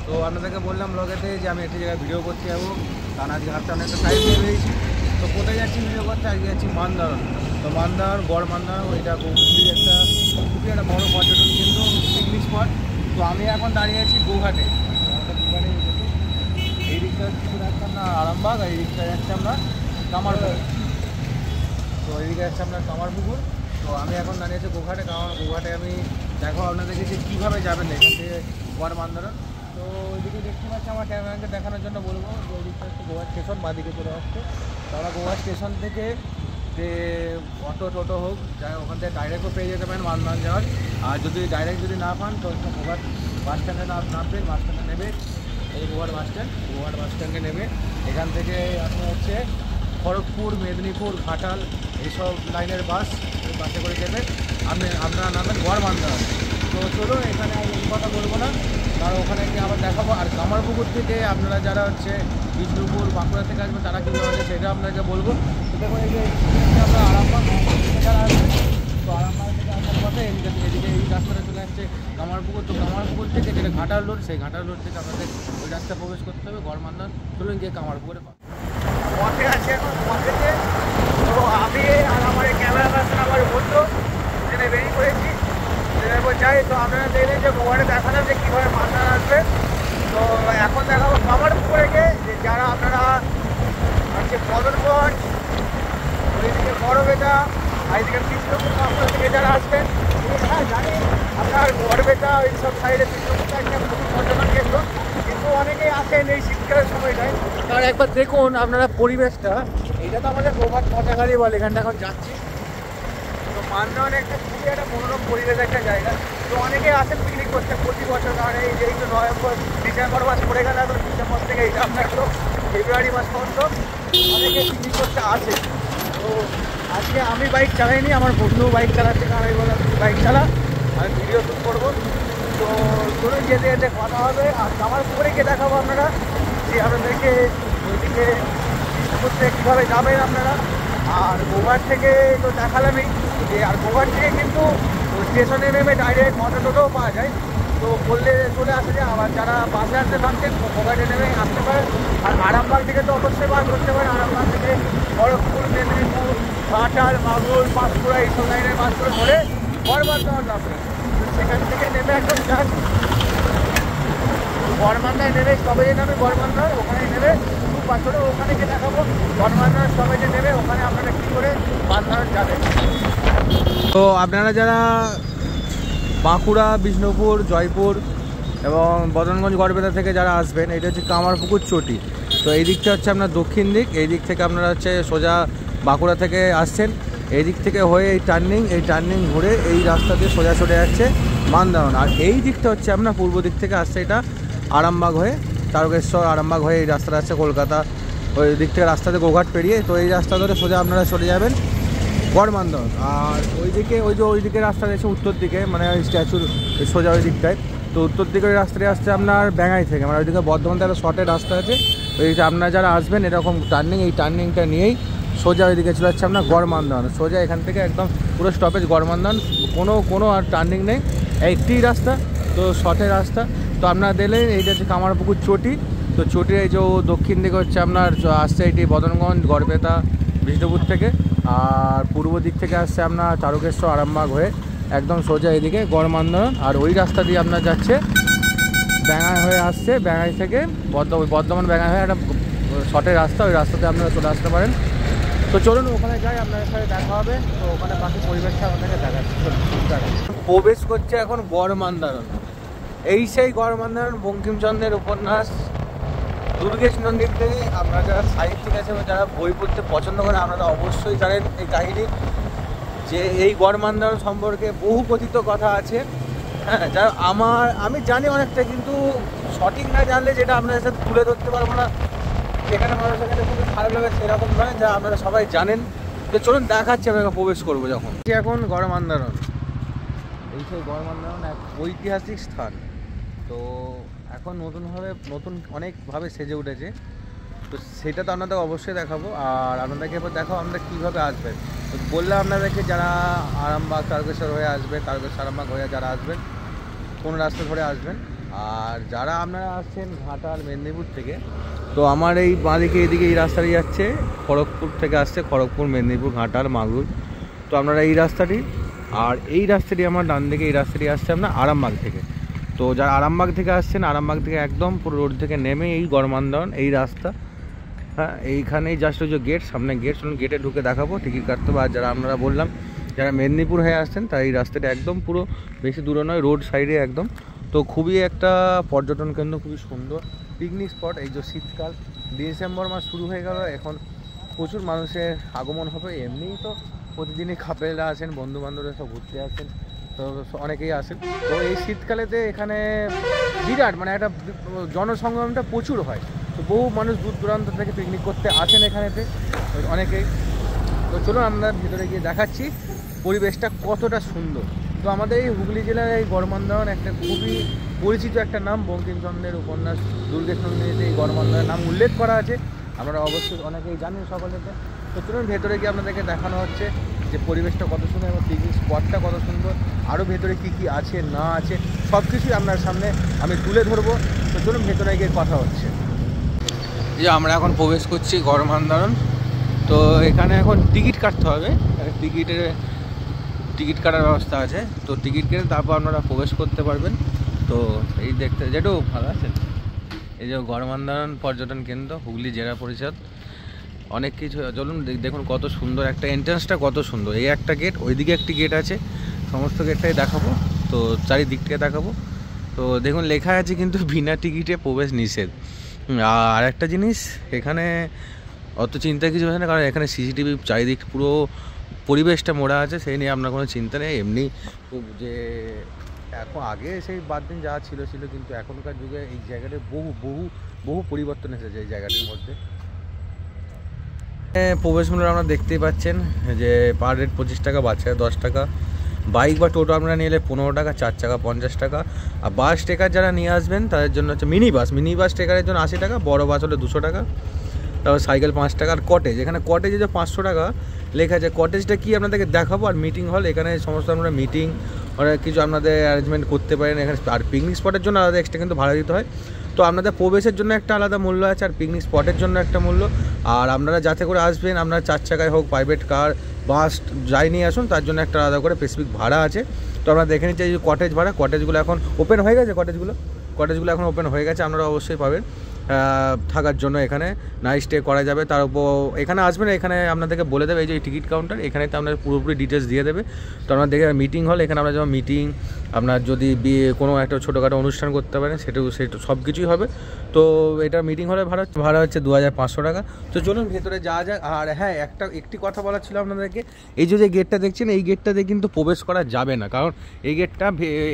তো আপনাদেরকে বললাম ব্লগেতে যে আমি একটি জায়গায় ভিডিও করতে যাবো, কারণ আজকে হাতটা অনেকটা টাইম নিয়ে বেরিয়েছি। তো কোথায় যাচ্ছি ভিডিও করতে? আজকে যাচ্ছি মান্দারণ। তো মান্দারণ গড় মান্দারণ এটা খুবই একটা বড়ো পর্যটন কেন্দ্র, পিকনিক স্পট। তো আমি এখন দাঁড়িয়ে আছি গোঘাটে। এই দিকটা কিছু যাচ্ছে আমরা আরামবাগ, আর এই দিকটা যাচ্ছে আমরা কামারপুকুর। তো এইদিকে যাচ্ছে আপনার কামারপুকুর। তো আমি এখন দাঁড়িয়ে আছি গোঘাটে, কারণ গোঘাটে আমি দেখো আপনাদেরকে যে কীভাবে যাবেন এখান থেকে গড় মান্দারণ। তো ওইদিকে দেখতে পাচ্ছি আমার ক্যামেরাকে দেখানোর জন্য বলবো যে ওই দিকটা হচ্ছে গোঘাট স্টেশন, বাঁদিকে চলে আসছে। তো আমরা গোঘাট স্টেশন থেকে যে অটো টোটো হোক যাই ওখান থেকে ডাইরেক্টও পেয়ে যেতে পারেন মান্দারণ যাওয়ার। আর যদি ডাইরেক্ট যদি না পান তো গোঘাট বাস স্ট্যান্ডে নামবেন, বাস স্ট্যান্ডে নেবে এই গোঘাট বাস স্ট্যান্ডে নেবে। এখান থেকে আপনার হচ্ছে খড়গপুর, মেদিনীপুর, ঘাটাল এইসব লাইনের বাসে করে যাবে। আপনারা নামবেন গড় মান্দারণ। তো চলুন, এখানে আর এই কথা বলবো না, কারণ ওখানে গিয়ে আবার দেখাবো। আর কামারপুকুর থেকে আপনারা যারা হচ্ছে বিষ্ণুপুর, বাঁকুড়া থেকে আসবেন তারা কীভাবে আছে সেটা আপনাকে বলবো। তো দেখুন এই যে আমরা আরামবাগ যারা আসবেন, তো আরামবাগ থেকে আসার পথে এদিকে এই রাস্তাটা চলে আসছে কামারপুকুর। তো কামারপুকুর থেকে যেটা ঘাটাল রোড, সেই ঘাটাল রোড থেকে আপনাদের ওই রাস্তায় প্রবেশ করতে হবে গড় মান্দারণ। চলুন গিয়ে কামারপুকুরে পথে আছে এখন পথেতে। তো আমি আর আমার ক্যামেরা পার্সন আমার বন্ধু ট্রেনে বেরিয়ে পড়েছি, ট্রেনে যাই। তো আপনারা দেখলেন যে গোঘাটে দেখালাম যে কীভাবে মান্দারণ আসবে। তো এখন দেখাবো কামারপুকুরে গিয়ে যে যারা আপনারা হচ্ছে বদরগঞ্জ, ওইদিকে বড়বেতা, এইদিকে কৃষ্ণপুর, বাঁকুড়া থেকে যারা আসবেন, হ্যাঁ জানি আপনার বড়বেতা এইসব সাইডে কৃষ্ণপুরটা একটা প্রচুর পর্যটন কেন্দ্র, কিন্তু অনেকেই আসেন এই শীতকালের সময়টায়। কারণ একবার দেখুন আপনারা পরিবেশটা, এটা তো আমাদের গোঘাট পচাখালি বলে, এখানটা এখন যাচ্ছি। তো মান্দারণ একটা খুবই একটা মনোরম পরিবেশ একটা জায়গা। তো অনেকেই আসেন পিকনিক করতে প্রতি বছর, কারণ এই তো নভেম্বর ডিসেম্বর মাস পড়ে গেলে এখন ডিসেম্বর থেকে এটা আপনার তো ফেব্রুয়ারি মাস পর্যন্ত অনেকে পিকনিক করতে আসে। তো আজকে আমি বাইক চালাইনি, আমার বন্ধু বাইক চালাচ্ছে, কারণ আমি বললাম তুই বাইক চালা, আমি ভিডিও শ্যুট করবো। তো চলুন যেতে যেতে কথা হবে। আর কামারপুকুরে গিয়ে দেখাবো আপনারা যে আপনাদেরকে ওইদিকে বিষ্ণুপুর থেকে কীভাবে যাবেন আপনারা। আর গোঘাট থেকে তো দেখালামই যে, আর গোঘাট থেকে কিন্তু স্টেশনে নেমে ডাইরেক্ট অটো টোটোও পাওয়া যায়। তো বললে চলে আসা যায়। আবার যারা বাসে আসতে ভাবছেন গোঘাটে নেমে আসতে পারেন। আর আরামবাগ থেকে তো অবশ্যই বাস করতে পারেন। আরামবাগ থেকে খড়গপুর, মেদিনীপুর, ঘাটাল, মাগুর, পাঁশকুড়া এইসব লাইনের বাস করে ধরে গড় মান্দারণ নামবেন। সেখান থেকে নেমে একদম যান গড় মান্দারণ, নেমে সবাই নামে গড় মান্দারণ, ওখানে নেমে খুব পাথরে ওখানে গিয়ে দেখাবো গড় মান্দারণ সবাই নেমে ওখানে আপনারা কী করে মান্দারণ যাবেন। তো আপনারা যারা বাঁকুড়া, বিষ্ণুপুর, জয়পুর এবং বদনগঞ্জ, গড়বেতা থেকে যারা আসবেন, এটা হচ্ছে কামারপুকুর চটি। তো এই দিকটা হচ্ছে আপনার দক্ষিণ দিক। এই দিক থেকে আপনারা হচ্ছে সোজা বাঁকুড়া থেকে আসছেন, এই দিক থেকে হয়ে এই টার্নিং ঘুরে এই রাস্তা দিয়ে সোজা চলে যাচ্ছে মান্দারণ। আর এই দিকটা হচ্ছে আপনার পূর্ব দিক থেকে আসছে, এটা আরামবাগ হয়ে, তারকেশ্বর, আরামবাগ হয়ে এই রাস্তাটা আসছে কলকাতা। ওই দিক থেকে রাস্তাতে গোঘাট পেরিয়ে তো এই রাস্তা ধরে সোজা আপনারা চলে যাবেন গড় মান্দারণ। আর ওইদিকে রাস্তা রয়েছে উত্তর দিকে, মানে ওই স্ট্যাচুর সোজা ওই দিকটায়। তো উত্তর দিকে ওই রাস্তাটি আসছে আপনার ব্যাঙাই থেকে, মানে ওইদিকে বর্ধমান থেকে একটা শর্টের রাস্তা আছে। ওইটা আপনারা যারা আসবেন এরকম এই টার্নিংটা নিয়েই সোজা ওইদিকে চলে যাচ্ছে আপনার গড় মান্দারণ। সোজা এখান থেকে একদম পুরো স্টপেজ গড় মান্দারণ, কোনো আর টার্নিং নেই, একটি রাস্তা, তো শর্টের রাস্তা। তো আপনারা দিলেন এইটা হচ্ছে কামারপুকুর চটি। তো চটির এই যে দক্ষিণ দিকে হচ্ছে আপনার আসছে এটি বদনগঞ্জ, গড়বেতা, বিষ্ণুপুর থেকে। আর পূর্ব দিক থেকে আসছে আপনার তারকেশ্বর, আরামবাগ হয়ে একদম সোজা এদিকে গড় মান্দারণ। আর ওই রাস্তা দিয়ে আপনার যাচ্ছে ব্যাঙাই হয়ে আসছে, ব্যাঙাই থেকে বর্ধমান ব্যাঙাই হয়ে একটা শর্টের রাস্তা, ওই রাস্তাতে আপনারা চলে আসতে পারেন। তো চলুন ওখানে যাই, আপনাদের সাথে দেখা হবে। তো ওখানে বাকি পরিবেশটা আপনাকে দেখাচ্ছি। প্রবেশ করছে এখন গড় মান্দারণ। এই সেই গড় মান্দারণ বঙ্কিমচন্দ্রের উপন্যাস দুর্গেশ নন্দীর থেকে। আপনারা যারা সাহিত্যিক আছে বা যারা বই পড়তে পছন্দ করেন আপনারা অবশ্যই জানেন এই কাহিনী, যে এই গড় মান্দারণ সম্পর্কে বহু কথিত কথা আছে। হ্যাঁ, যা আমি জানি অনেকটা, কিন্তু সঠিক না জানলে যেটা আপনাদের সাথে তুলে ধরতে পারবো না, যেখানে মানুষের কাছে খুবই খারাপ লাগে সেরকম নয়, যা আপনারা সবাই জানেন। তো চলুন দেখাচ্ছি আপনাকে প্রবেশ করবো যখন। এখন গড় মান্দারণ, এই সেই গড় মান্দারণ এক ঐতিহাসিক স্থান। তো এখন নতুন অনেকভাবে সেজে উঠেছে। তো সেটা তো আপনাদের অবশ্যই দেখাবো। আর আপনাদেরকে এবার দেখাবো আপনারা কীভাবে আসবেন। তো বললাম আপনাদেরকে যারা আরামবাগ, তারকেশ্বর হয়ে আসবেন, তারকেশ্বর আরামবাগ হয়ে যারা আসবেন, কোন রাস্তা ধরে আসবেন। আর যারা আপনারা আসছেন ঘাটাল মেদিনীপুর থেকে, তো আমার এই বাঁদিকে এইদিকে এই রাস্তাটি যাচ্ছে খড়গপুর থেকে আসছে, খড়গপুর মেদিনীপুর ঘাটাল মাগুর। তো আপনারা এই রাস্তাটি, আর এই রাস্তাটি আমার ডান দিকে এই রাস্তাটি আসছে আপনার আরামবাগ থেকে। তো যারা আরামবাগ থেকে আসছেন, আরামবাগ থেকে একদম পুরো রোড থেকে নেমে এই গড়মান্দান এই রাস্তা, হ্যাঁ এইখানেই জাস্ট ওই যে গেট, সামনে গেট, শুনুন গেটে ঢুকে দেখাবো টিকিট কাটতে হবে। আর যারা আপনারা বললাম যারা মেদিনীপুর হয়ে আসছেন তারা এই রাস্তাটা একদম পুরো বেশি দূরে নয়, রোড সাইডে একদম। তো খুবই একটা পর্যটন কেন্দ্র, খুবই সুন্দর পিকনিক স্পট। এই যে শীতকাল, ডিসেম্বর মাস শুরু হয়ে গেল, এখন প্রচুর মানুষের আগমন হবে। এমনিই তো প্রতিদিনই কাপেলরা আসেন, বন্ধু বান্ধবরা সব ঘুরতে আসেন, তো অনেকেই আসেন। তো এই শীতকালেতে এখানে বিরাট মানে একটা জনসংগমটা প্রচুর হয়। তো বহু মানুষ দূর দূরান্ত থেকে পিকনিক করতে আসেন এখানেতে অনেকেই। তো চলুন আমরা ভিতরে গিয়ে দেখাচ্ছি পরিবেশটা কতটা সুন্দর। তো আমাদের এই হুগলি জেলার এই গড়মান্দান একটা খুবই পরিচিত একটা নাম, বঙ্কিমচন্দ্রের উপন্যাস দুর্গেশনন্দিনীতে এই গড়মান্দানের নাম উল্লেখ করা আছে, আপনারা অবশ্যই অনেকেই জানেন সকলেতে। তো চলুন ভেতরে গিয়ে আপনাদেরকে দেখানো হচ্ছে যে পরিবেশটা কত সুন্দর এবং পিকনিক স্পটটা কত সুন্দর, আরও ভেতরে কী কী আছে না আছে সব কিছুই আপনার সামনে আমি তুলে ধরবো। তো চলুন ভেতরে গিয়ে কথা হচ্ছে। যে আমরা এখন প্রবেশ করছি গড়মান্দান। তো এখানে এখন টিকিট কাটতে হবে, টিকিট কাটার ব্যবস্থা আছে। তো টিকিট কেটে তারপর আপনারা প্রবেশ করতে পারবেন। তো এই দেখতে যেটাও ভালো আছে, এই যে গড়মান্দান পর্যটন কেন্দ্র হুগলি জেলা পরিষদ, অনেক কিছু। চলুন দেখুন কত সুন্দর একটা এন্ট্রান্সটা, কত সুন্দর। এই একটা গেট, ওইদিকে একটি গেট আছে, সমস্ত গেটটাই দেখাবো। তো চারিদিকটাকে দেখাবো। তো দেখুন লেখা আছে কিন্তু বিনা টিকিটে প্রবেশ নিষেধ। আর একটা জিনিস, এখানে অত চিন্তা কিছু আছে না, কারণ এখানে সিসিটিভি চারিদিক পুরো পরিবেশটা মোড়া আছে, সেই নিয়ে আপনার কোনো চিন্তা নেই। এমনি খুব যে এখন আগে সেই বাদ দিন যা ছিল, কিন্তু এখনকার যুগে এই জায়গাটা বহু বহু বহু পরিবর্তন এসেছে এই জায়গাটির মধ্যে। প্রবেশ মূল্য আপনারা দেখতেই পাচ্ছেন যে পার রেট 25 টাকা, বাচ্চারা 10 টাকা, বাইক বা টোটো আপনারা নিয়ে এলে 15 টাকা, 4 চাকা 50 টাকা। আর বাস ট্রেকার যারা নিয়ে আসবেন তাদের জন্য হচ্ছে মিনি বাস ট্রেকারের জন্য 80 টাকা, বড় বাস হলে 200 টাকা, তারপর সাইকেল 5 টাকা। আর কটেজ, এখানে কটেজে যে 500 টাকা লেখা আছে। কটেজটা কি আপনাদেরকে দেখাবো। আর মিটিং হল, এখানে সমস্ত আপনারা মিটিং অনেক কিছু আপনাদের অ্যারেঞ্জমেন্ট করতে পারেন এখানে। আর পিকনিক স্পটের জন্য আলাদা এক্সট্রা কিন্তু ভাড়া দিতে হয়। তো আপনাদের প্রবেশের জন্য একটা আলাদা মূল্য আছে, আর পিকনিক স্পটের জন্য একটা মূল্য। আর আপনারা যাতে করে আসবেন, আপনারা 4 চাকায় হোক, প্রাইভেট কার, বাস যাই নিয়ে আসুন, তার জন্য একটা আলাদা করে স্পেসিফিক ভাড়া আছে। তো আমরা দেখে নিচ্ছি এই যে কটেজ ভাড়া, কটেজগুলো এখন ওপেন হয়ে গেছে, কটেজগুলো এখন ওপেন হয়ে গেছে, আপনারা অবশ্যই পাবেন থাকার জন্য। এখানে নাইট স্টে করা যাবে। তার উপর এখানে আসবেন, এখানে আপনাদেরকে বলে দেবে এই যে টিকিট কাউন্টার, এখানে তো আপনার পুরোপুরি ডিটেলস দিয়ে দেবে। তো আপনারা দেখে মিটিং হল, এখানে আমরা যেমন মিটিং, আপনার যদি বিয়ে কোনো একটা ছোটোখাটো অনুষ্ঠান করতে পারেন সেটা সব কিছুই হবে। তো এটা মিটিং হলে ভাড়া হচ্ছে 2500 টাকা। তো চলুন ভেতরে যাওয়া যাক। আর হ্যাঁ, একটি কথা বলার ছিল আপনাদেরকে, এই যে গেটটা দেখছেন, এই গেটটাতে কিন্তু প্রবেশ করা যাবে না, কারণ এই গেটটা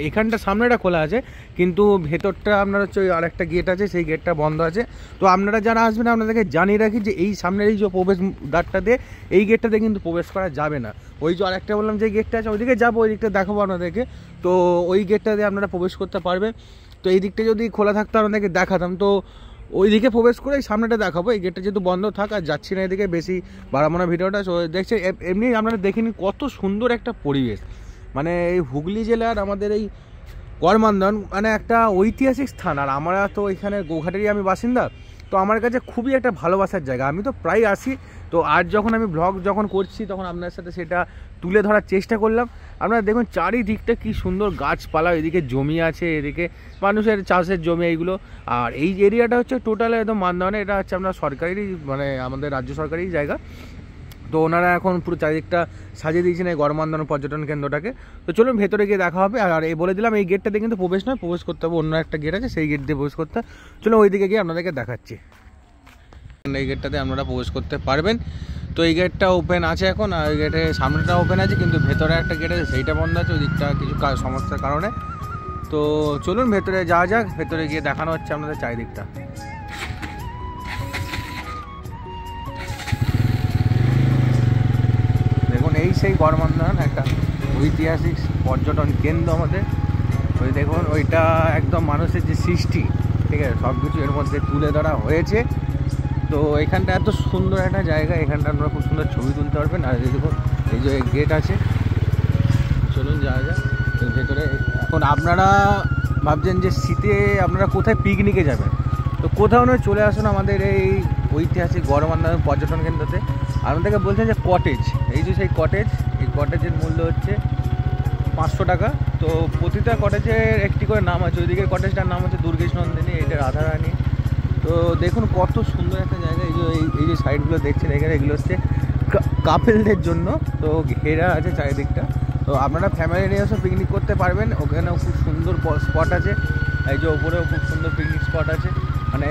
এখানটা সামনেটা খোলা আছে, কিন্তু ভেতরটা আপনার হচ্ছে ওই আরেকটা গেট আছে, সেই গেটটা বন্ধ আছে। তো আপনারা যারা আসবেন আপনাদেরকে জানিয়ে রাখি যে এই সামনের এই যে প্রবেশ দ্বারটাতে, এই গেটটাতে কিন্তু প্রবেশ করা যাবে না। ওই যে আরেকটা বললাম যে গেটটা আছে, ওইদিকে যাবো, ওই দিকটা দেখাবো আপনাদেরকে। তো ওই গেটটাতে আপনারা প্রবেশ করতে পারবেন। তো এই দিকটা যদি খোলা থাকতো আপনাদেরকে দেখাতাম, তো ওই দিকে প্রবেশ করে এই সামনেটা দেখাবো। এই গেটটা যেহেতু বন্ধ থাক, আর যাচ্ছি না এদিকে, বেশি বাড়াবো না ভিডিওটা। তো দেখছে এমনি আপনারা দেখে নিন কত সুন্দর একটা পরিবেশ। মানে এই হুগলি জেলার আমাদের এই গড়মান্দান মানে একটা ঐতিহাসিক স্থান। আর আমরা তো এখানে গোঘাটেরই আমি বাসিন্দা, তো আমার কাছে খুবই একটা ভালোবাসার জায়গা। আমি তো প্রায় আসি। তো আজ যখন আমি ব্লগ করছি, তখন আপনার সাথে সেটা তুলে ধরার চেষ্টা করলাম। আপনারা দেখুন চারিদিকটা কি সুন্দর গাছপালা, এদিকে জমি আছে, এদিকে মানুষের চাষের জমি এইগুলো। আর এই এরিয়াটা হচ্ছে টোটাল একদম মান্দানে, এটা হচ্ছে আপনার সরকারি মানে আমাদের রাজ্য সরকারি জায়গা। তো ওনারা এখন পুরো চারিদিকটা সাজিয়ে দিয়েছেন এই গড়মান্দান পর্যটন কেন্দ্রটাকে। তো চলুন ভেতরে গিয়ে দেখা হবে। আর এই বলে দিলাম এই গেটটাতে কিন্তু প্রবেশ নয়, প্রবেশ করতে হবে অন্য একটা গেট আছে, সেই গেট দিয়ে প্রবেশ করতে। চলুন ওই দিকে গিয়ে আপনাদেরকে দেখাচ্ছি। এই গেটটাতে আপনারা প্রবেশ করতে পারবেন। তো এই গেটটা ওপেন আছে এখন, আর ওই গেটের সামনেটা ওপেন আছে, কিন্তু ভেতরে একটা গেট আছে সেইটা বন্ধ আছে, ওই দিকটা কিছু সমস্যার কারণে। তো চলুন ভেতরে যাওয়া যাক, ভেতরে গিয়ে দেখানো হচ্ছে আপনাদের চারিদিকটা। দেখুন এই সেই গড়মান্দান একটা ঐতিহাসিক পর্যটন কেন্দ্র আমাদের। ওই দেখুন ওইটা একদম মানুষের যে সৃষ্টি, ঠিক আছে, সব কিছু এর মধ্যে তুলে ধরা হয়েছে। তো এখানটা এত সুন্দর একটা জায়গা, এখানটা আপনারা খুব সুন্দর ছবি তুলতে পারবেন। আর এই দেখুন এই যে গেট আছে, চলুন যাওয়া যাক ভেতরে। এখন আপনারা ভাবছেন যে শীতে আপনারা কোথায় পিকনিকে যাবেন, তো কোথাও নয় চলে আসুন আমাদের এই ঐতিহাসিক গড়মান্না পর্যটন কেন্দ্রতে। আপনাদেরকে বলছেন যে কটেজ, এই যে সেই কটেজ, এই কটেজের মূল্য হচ্ছে 500 টাকা। তো প্রতিটা কটেজের একটি করে নাম আছে। ওইদিকে কটেজটার নাম হচ্ছে দুর্গেশ নন্দিনী, এটা রাধারানী। তো দেখুন কত সুন্দর একটা জায়গা। এই যে সাইডগুলো দেখছেন এখানে, এগুলো হচ্ছে কাপেলদের জন্য। তো ঘেরা আছে চারিদিকটা, তো আপনারা ফ্যামিলি নিয়ে এসে পিকনিক করতে পারবেন। ওখানেও খুব সুন্দর স্পট আছে, এই যে ওপরেও খুব সুন্দর পিকনিক স্পট আছে। মানে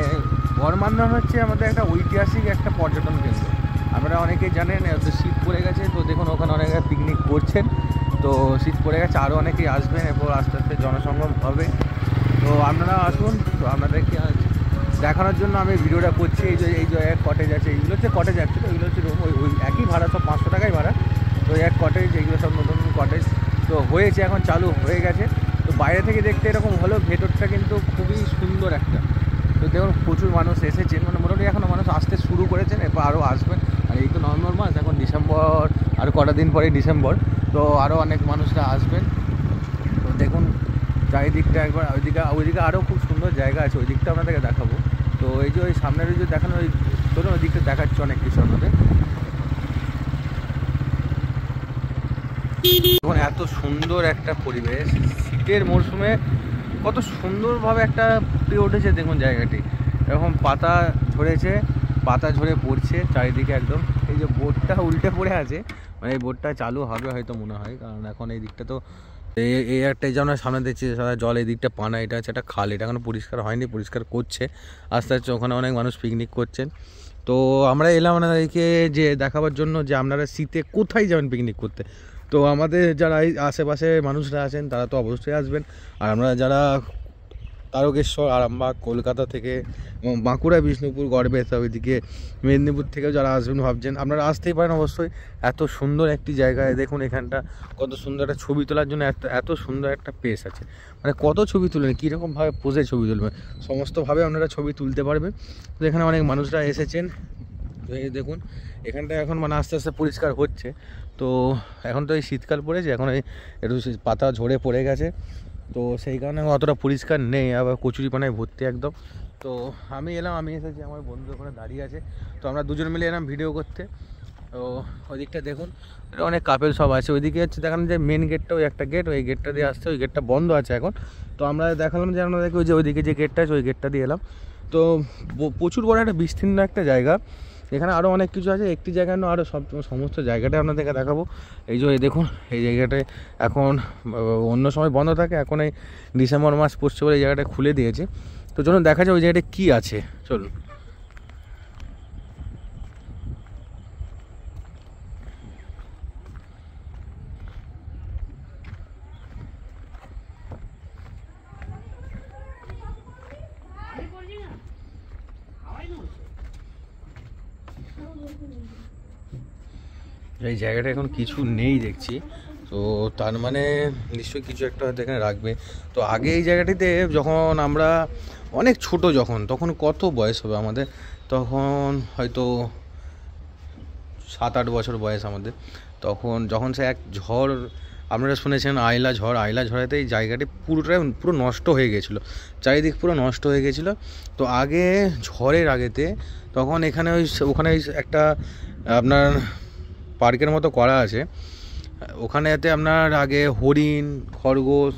গড়মান্না হচ্ছে আমাদের একটা ঐতিহাসিক একটা পর্যটন কেন্দ্র। আপনারা অনেকেই জানেন, তো শীত পড়ে গেছে, তো দেখুন ওখানে অনেকে পিকনিক করছেন। তো শীত পড়ে গেছে, আরও অনেকেই আসবেন, এরপর আস্তে আস্তে জনসংগম হবে। তো আপনারা আসুন। তো আপনাদেরকে দেখানোর জন্য আমি ভিডিওটা করছি। এই যে এক কটেজ আছে, এইগুলো হচ্ছে কটেজ যাচ্ছে, তো এগুলো হচ্ছে রুম, ওই একই ভাড়া, সব 500 টাকাই ভাড়া। তো এক কটেজ, এইগুলো সব নতুন কটেজ তো হয়েছে, এখন চালু হয়ে গেছে। তো বাইরে থেকে দেখতে এরকম হলেও ভেতরটা কিন্তু খুবই সুন্দর একটা। তো দেখুন প্রচুর মানুষ এসেছেন, মানে মোটামুটি এখনও মানুষ আসতে শুরু করেছেন, এরপর আরও আসবেন। আর এই তো নভেম্বর মাস, এখন ডিসেম্বর, আরও কটা দিন পরেই ডিসেম্বর, তো আরও অনেক মানুষরা আসবেন। তো দেখুন চারিদিকটা একবার, ওইদিকে আরও খুব সুন্দর জায়গা আছে, ওই দিকটা আপনাদেরকে দেখাবো। তো এই যে ওই সামনের ওই যে দেখানো, ওই চলুন ওই দিকটা দেখাচ্ছে অনেক কিছু আপনাদের। এখন এত সুন্দর একটা পরিবেশ, শীতের মরশুমে কত সুন্দরভাবে একটা ফুটে উঠেছে দেখুন জায়গাটি। এরকম পাতা ঝরেছে, পাতা ঝরে পড়ছে চারিদিকে একদম। এই যে বোটটা উল্টে পড়ে আছে, মানে এই বোটটা চালু হবে হয়তো মনে হয়, কারণ এখন এই দিকটা তো এই একটা যেমন সামনে দেখছি সারা জল, এই দিকটা পানা, এটা হচ্ছে একটা খাল, এটা এখনো পরিষ্কার হয়নি, পরিষ্কার করছে আস্তে আস্তে। ওখানে অনেক মানুষ পিকনিক করছেন। তো আমরা এলাম আপনাদেরকে যে দেখাবার জন্য যে আপনারা শীতে কোথায় যাবেন পিকনিক করতে। তো আমাদের যারা এই আশেপাশে মানুষরা আছেন তারা তো অবশ্যই আসবেন। আর আমরা যারা তারকেশ্বর, আরামবাগ, কলকাতা থেকে এবং বাঁকুড়া, বিষ্ণুপুর, গড়বেতা, ওইদিকে মেদিনীপুর থেকেও যারা আসবেন ভাবছেন, আপনারা আসতেই পারেন অবশ্যই। এত সুন্দর একটি জায়গায় দেখুন, এখানটা কত সুন্দর একটা ছবি তোলার জন্য এত সুন্দর একটা প্লেস আছে। মানে কত ছবি তুলবেন, কীরকমভাবে পোজে ছবি তুলবেন, সমস্তভাবে আপনারা ছবি তুলতে পারবেন। তো এখানে অনেক মানুষরা এসেছেন। তো এই দেখুন এখানটা এখন মানে আস্তে আস্তে পরিষ্কার হচ্ছে। তো এখন তো এই শীতকাল পড়েছে, এখন এই একটু পাতা ঝরে পড়ে গেছে, তো সেই কারণে অতটা পরিষ্কার নেই, আবার কচুরিপানায় ভর্তি একদম। তো আমি এসেছি, আমার বন্ধু ওখানে দাঁড়িয়ে আছে, তো আমরা দুজন মিলে এলাম ভিডিও করতে। তো ওই দিকটা দেখুন অনেক কাপেল সব আছে। ওইদিকে হচ্ছে দেখানো যে মেন গেটটা, ওই একটা গেট, ওই গেটটা দিয়ে আসছে, ওই গেটটা বন্ধ আছে এখন। তো আমরা দেখালাম যে আপনাদেরকে ওইদিকে যে গেটটা আছে ওই গেটটা দিয়ে এলাম। তো প্রচুর বড় একটা বিস্তীর্ণ একটা জায়গা, এখানে আরও অনেক কিছু আছে। একটি জায়গায় নয়, আরও সমস্ত জায়গাটা আপনাদেরকে দেখাবো। এই যে দেখুন এই জায়গাটায় এখন অন্য সময় বন্ধ থাকে, এখন এই ডিসেম্বর মাস পড়ছে বলে এই জায়গাটা খুলে দিয়েছে। তো চলুন দেখা যায় ওই জায়গাটা কী আছে, চলুন। এই জায়গাটা এখন কিছু নেই দেখছি, তো তার মানে নিশ্চয়ই কিছু একটা হয়তো এখানে রাখবে। তো আগে এই জায়গাটিতে যখন আমরা অনেক ছোট, তখন কত বয়স হবে আমাদের, তখন হয়তো 7-8 বছর বয়স আমাদের। যখন সে এক ঝড়, আপনারা শুনেছেন আইলা ঝড়েতে এই জায়গাটি পুরো নষ্ট হয়ে গেছিলো, চারিদিক পুরো নষ্ট হয়ে গেছিলো। তো আগে ঝড়ের আগেতে তখন এখানে ওখানে একটা আপনার পার্কের মতো করা আছে, ওখানেতে আপনার আগে হরিণ, খরগোশ,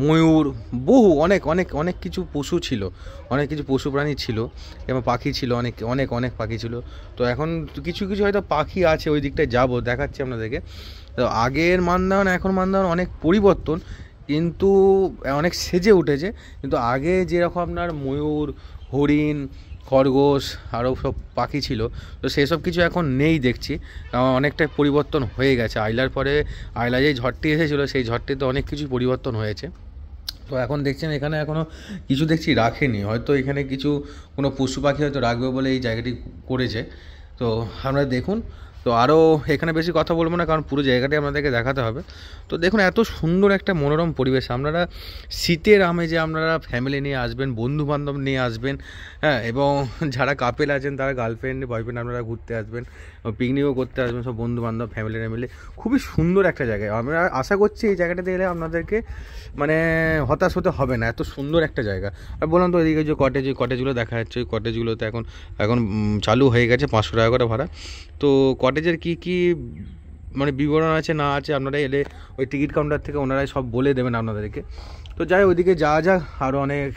ময়ূর, বহু অনেক কিছু পশু ছিল, অনেক কিছু পশু প্রাণী ছিল এবং পাখি ছিল, অনেক পাখি ছিল। তো এখন কিছু হয়তো পাখি আছে, ওই দিকটায় যাবো, দেখাচ্ছি আপনাদেরকে। তো আগের মান্দান এখন মান্দান অনেক পরিবর্তন, কিন্তু অনেক সেজে উঠেছে। কিন্তু আগে যেরকম আপনার ময়ূর, হরিণ, খরগোশ আরও সব পাখি ছিল, তো সেসব কিছু এখন নেই দেখছি, কারণ অনেকটাই পরিবর্তন হয়ে গেছে। আইলা যে ঝড়টি এসেছিলো সেই ঝড়টিতে অনেক কিছু পরিবর্তন হয়েছে। তো এখন দেখছেন এখানে এখনও কিছু দেখছি রাখেনি, হয়তো এখানে কোনো পশু পাখি হয়তো রাখবে বলে এই জায়গাটি করেছে। তো আপনারা দেখুন। তো আরও এখানে বেশি কথা বলবো না, কারণ পুরো জায়গাটাই আপনাদেরকে দেখাতে হবে। তো দেখুন এত সুন্দর একটা মনোরম পরিবেশ, আপনারা শীতের আমেজে আপনারা ফ্যামিলি নিয়ে আসবেন, বন্ধু বান্ধব নিয়ে আসবেন, হ্যাঁ, এবং যারা কাপেল আছেন তারা গার্লফ্রেন্ড বয়ফ্রেন্ড আপনারা ঘুরতে আসবেন, পিকনিকও করতে আসবেন, সব বন্ধু বান্ধব ফ্যামিলিরা মিলে। খুবই সুন্দর একটা জায়গায়, আমরা আশা করছি এই জায়গাটাতে এলে আপনাদেরকে মানে হতাশ হতে হবে না, এত সুন্দর একটা জায়গা। আর বললাম তো এদিকে যে কটেজগুলো দেখা যাচ্ছে, ওই কটেজগুলোতে এখন চালু হয়ে গেছে 500 টাকা করে ভাড়া। তো কটেজের কি মানে বিবরণ আছে না আছে আপনারা এলে ওই টিকিট কাউন্টার থেকে ওনারাই সব বলে দেবেন আপনাদেরকে। তো যাই ওইদিকে যাওয়া যাক, আরও অনেক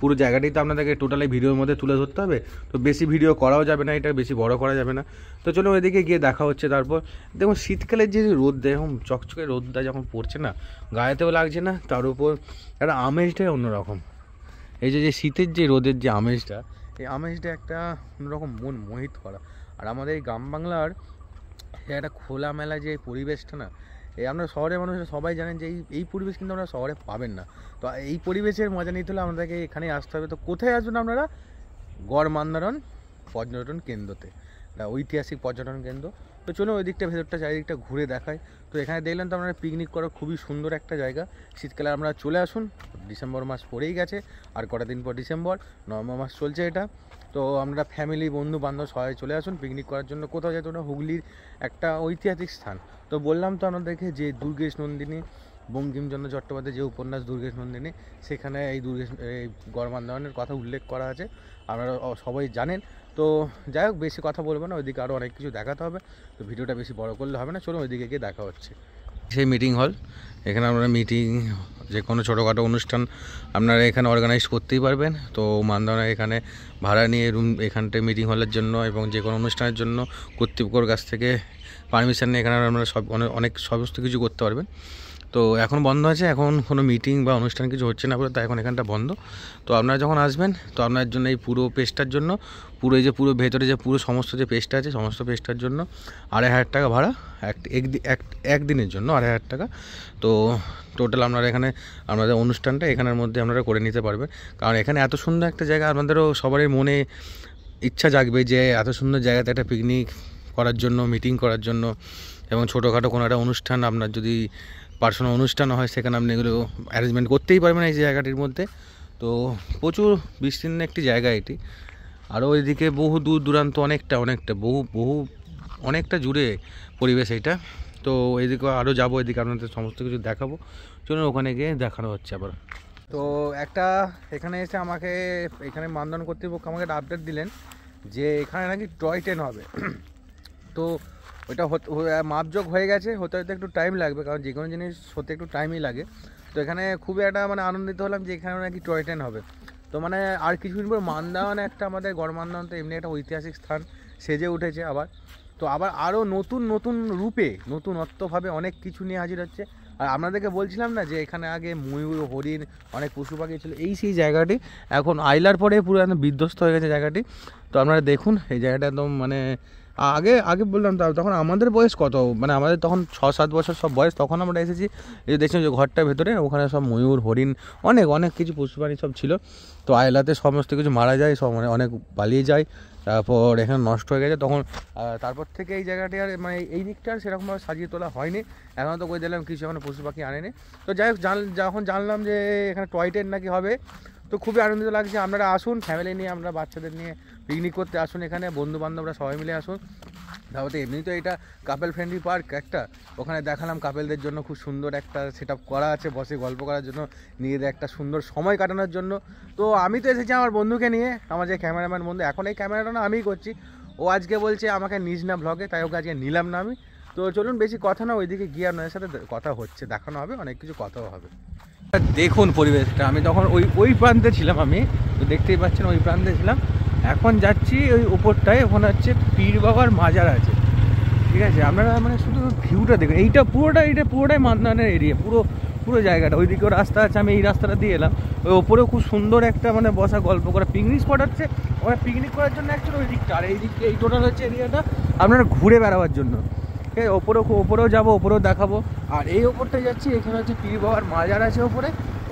পুরো জায়গাটাই তো আপনাদেরকে টোটালি ভিডিওর মধ্যে তুলে ধরতে হবে, তো বেশি ভিডিও করাও যাবে না, এটা বেশি বড় করা যাবে না। তো চলো ওইদিকে গিয়ে দেখা হচ্ছে। তারপর দেখুন শীতকালের যে রোদ দেখুন চকচকে রোদটা যখন পড়ছে না, গায়েতেও লাগছে না, তার উপর একটা আমেজটাই অন্যরকম। এই যে শীতের যে রোদের যে আমেজটা, এই আমেজটা একটা অন্যরকম মন মোহিত করা। আর আমাদের এই গ্রাম বাংলার একটা খোলামেলা যে পরিবেশটা না, এই আমরা শহরের মানুষরা সবাই জানেন যে এই পরিবেশ কিন্তু আমরা শহরে পাবেন না। তো এই পরিবেশের মজা নিতে হলে আপনাদেরকে এখানেই আসতে হবে। তো কোথায় আসবেন আপনারা? গড় মান্দারণ পর্যটন কেন্দ্রতে, এটা ঐতিহাসিক পর্যটন কেন্দ্র। তো চলুন ওই দিকটা ভেতরটা চারিদিকটা ঘুরে দেখায়। তো এখানে দেখলেন তো আপনারা পিকনিক করার খুবই সুন্দর একটা জায়গা। শীতকালে আপনারা চলে আসুন, ডিসেম্বর মাস পড়েই গেছে, আর কটা দিন পর ডিসেম্বর, নভেম্বর মাস চলছে এটা। তো আমরা ফ্যামিলি বন্ধু বান্ধব সবাই চলে আসুন পিকনিক করার জন্য। কোথাও যেত না, হুগলির একটা ঐতিহাসিক স্থান। তো বললাম তো আপনাদেরকে যে দুর্গেশ নন্দিনী, বঙ্কিমচন্দ্র চট্টোপাধ্যায়ের যে উপন্যাস দুর্গেশ নন্দিনী, সেখানে এই গড় মান্দারণের কথা উল্লেখ করা আছে, আপনারা সবাই জানেন। তো যাই হোক বেশি কথা বলবো না, ওইদিকে আরও অনেক কিছু দেখাতে হবে, তো ভিডিওটা বেশি বড় করলে হবে না। চলুন ওইদিকে গিয়ে দেখা হচ্ছে। সেই মিটিং হল, এখানে আপনারা মিটিং যে কোনো ছোটোখাটো অনুষ্ঠান আপনারা এখানে অর্গানাইজ করতেই পারবেন। তো মান্দারণে এখানে ভাড়া নিয়ে রুম এখানটায় মিটিং হলের জন্য এবং যে কোনো অনুষ্ঠানের জন্য কর্তৃপক্ষের কাছ থেকে পারমিশন নিয়ে এখানে আপনারা অনেক সমস্ত কিছু করতে পারবেন। তো এখন বন্ধ আছে, এখন কোনো মিটিং বা অনুষ্ঠান কিছু হচ্ছে না বলে, তো এখন এখানটা বন্ধ। তো আপনারা যখন আসবেন তো আপনার জন্য এই পুরো পেজটার জন্য, পুরো এই যে পুরো ভেতরে যে পুরো সমস্ত যে পেজটা আছে, সমস্ত পেজটার জন্য 2500 টাকা ভাড়া একদিনের জন্য, 2500 টাকা। তো টোটাল আপনারা এখানে আপনাদের অনুষ্ঠানটা এখানের মধ্যে আপনারা করে নিতে পারবেন। কারণ এখানে এত সুন্দর একটা জায়গা, আপনাদেরও সবারই মনে ইচ্ছা জাগবে যে এত সুন্দর জায়গাতে একটা পিকনিক করার জন্য, মিটিং করার জন্য, এবং ছোটোখাটো কোনো একটা অনুষ্ঠান আপনার যদি পার্সোনাল অনুষ্ঠান হয় সেখানে আপনি এগুলো অ্যারেঞ্জমেন্ট করতেই পারবেন এই জায়গাটির মধ্যে। তো প্রচুর বিস্তীর্ণ একটি জায়গা এটি। আরও এদিকে বহু দূর দূরান্ত অনেকটা জুড়ে পরিবেশ এটা। তো এদিকে আরও যাবো, এদিকে আপনাদের সমস্ত কিছু দেখাবো। চলুন ওখানে গিয়ে দেখানো হচ্ছে আবার। তো একটা এখানে এসে আমাকে এখানে মান্দারণ কর্তৃপক্ষ আমাকে একটা আপডেট দিলেন যে এখানে নাকি টয় ট্রেন হবে। তো ওইটা মাপযোগ হয়ে গেছে, হতে হতে একটু টাইম লাগবে, কারণ যে কোনো জিনিস হতে একটু টাইমই লাগে। তো এখানে খুবই একটা মানে আনন্দিত হলাম যে এখানে নাকি টয় ট্রেন হবে। তো মানে আর কিছুদিন পর মান্দারণ একটা আমাদের গড় মান্দারণ তো এমনি একটা ঐতিহাসিক স্থান সেজে উঠেছে আবার। তো আবার আরও নতুন রূপে নতুনত্বভাবে অনেক কিছু নিয়ে হাজির হচ্ছে। আর আপনাদেরকে বলছিলাম না যে এখানে আগে ময়ূর, হরিণ, অনেক পশু পাখি ছিল, সেই জায়গাটি এখন আইলার পরে পুরো একদম বিধ্বস্ত হয়ে গেছে জায়গাটি। তো আপনারা দেখুন এই জায়গাটা একদম মানে আগে বললাম তো, তখন আমাদের বয়স কত, মানে আমাদের তখন 6-7 বছর সব বয়স, তখন আমরা এসেছি। এই যে দেখছিলাম যে ঘরটার ভেতরে ওখানে সব ময়ূর, হরিণ, অনেক কিছু পশু প্রাণী সব ছিল। তো আইলাতে সমস্ত কিছু মারা যায়, সব মানে অনেক পালিয়ে যায়, তারপর এখানে নষ্ট হয়ে গেছে। তখন তারপর থেকে এই জায়গাটি আর মানে এই দিকটা আর সেরকমভাবে সাজিয়ে তোলা হয়নি। এখন তো কই দিলাম কিছু এখানে পশু পাখি আনেনি। তো যাই হোক যখন জানলাম যে এখানে টয় ট্রেন নাকি হবে, তো খুবই আনন্দিত লাগছে। আপনারা আসুন ফ্যামিলি নিয়ে, আমরা বাচ্চাদের নিয়ে পিকনিক করতে আসুন, এখানে বন্ধু বান্ধবরা সবাই মিলে আসুন। তারপরে এমনি তো এটা কাপেল ফ্রেন্ডলি পার্ক একটা, ওখানে দেখালাম কাপেলদের জন্য খুব সুন্দর একটা সেট আপ করা আছে, বসে গল্প করার জন্য, নিজেদের একটা সুন্দর সময় কাটানোর জন্য। তো আমি তো এসেছি আমার বন্ধুকে নিয়ে, আমার যে ক্যামেরাম্যান বন্ধু, এখন এই ক্যামেরাটা না আমিই করছি। ও আজকে বলছে আমাকে নিস না ব্লগে, তাই ওকে আজকে নিলাম না আমি। তো চলুন বেশি কথা না, ওইদিকে গিয়ে আপনাদের সাথে কথা হচ্ছে, দেখানো হবে, অনেক কিছু কথাও হবে। দেখুন পরিবেশটা, আমি তখন ওই প্রান্তে ছিলাম, আমি তো দেখতেই পাচ্ছেন ওই প্রান্তে ছিলাম। এখন যাচ্ছি ওই উপরটায়, ওখানে হচ্ছে পীর বাবার মাজার আছে, ঠিক আছে। আপনারা মানে শুধু ভিউটা দেখুন, এটা পুরোটাই মান্দারণের এরিয়া, পুরো জায়গাটা। ওইদিকেও রাস্তা আছে, আমি এই রাস্তাটা দিয়ে এলাম। ওই ওপরেও খুব সুন্দর একটা মানে বসা গল্প করা পিকনিক স্পট হচ্ছে, ওখানে পিকনিক করার জন্য অ্যাকচুয়ালি ওই দিকটা, আর এই দিকটা এই টোটাল হচ্ছে এরিয়াটা আপনারা ঘুরে বেড়াবার জন্য। ঠিক আছে, ওপরেও যাবো, ওপরেও দেখাবো। আর এই ওপরটায় যাচ্ছি, এখানে হচ্ছে পীর বাবার মাজার আছে ওপরে,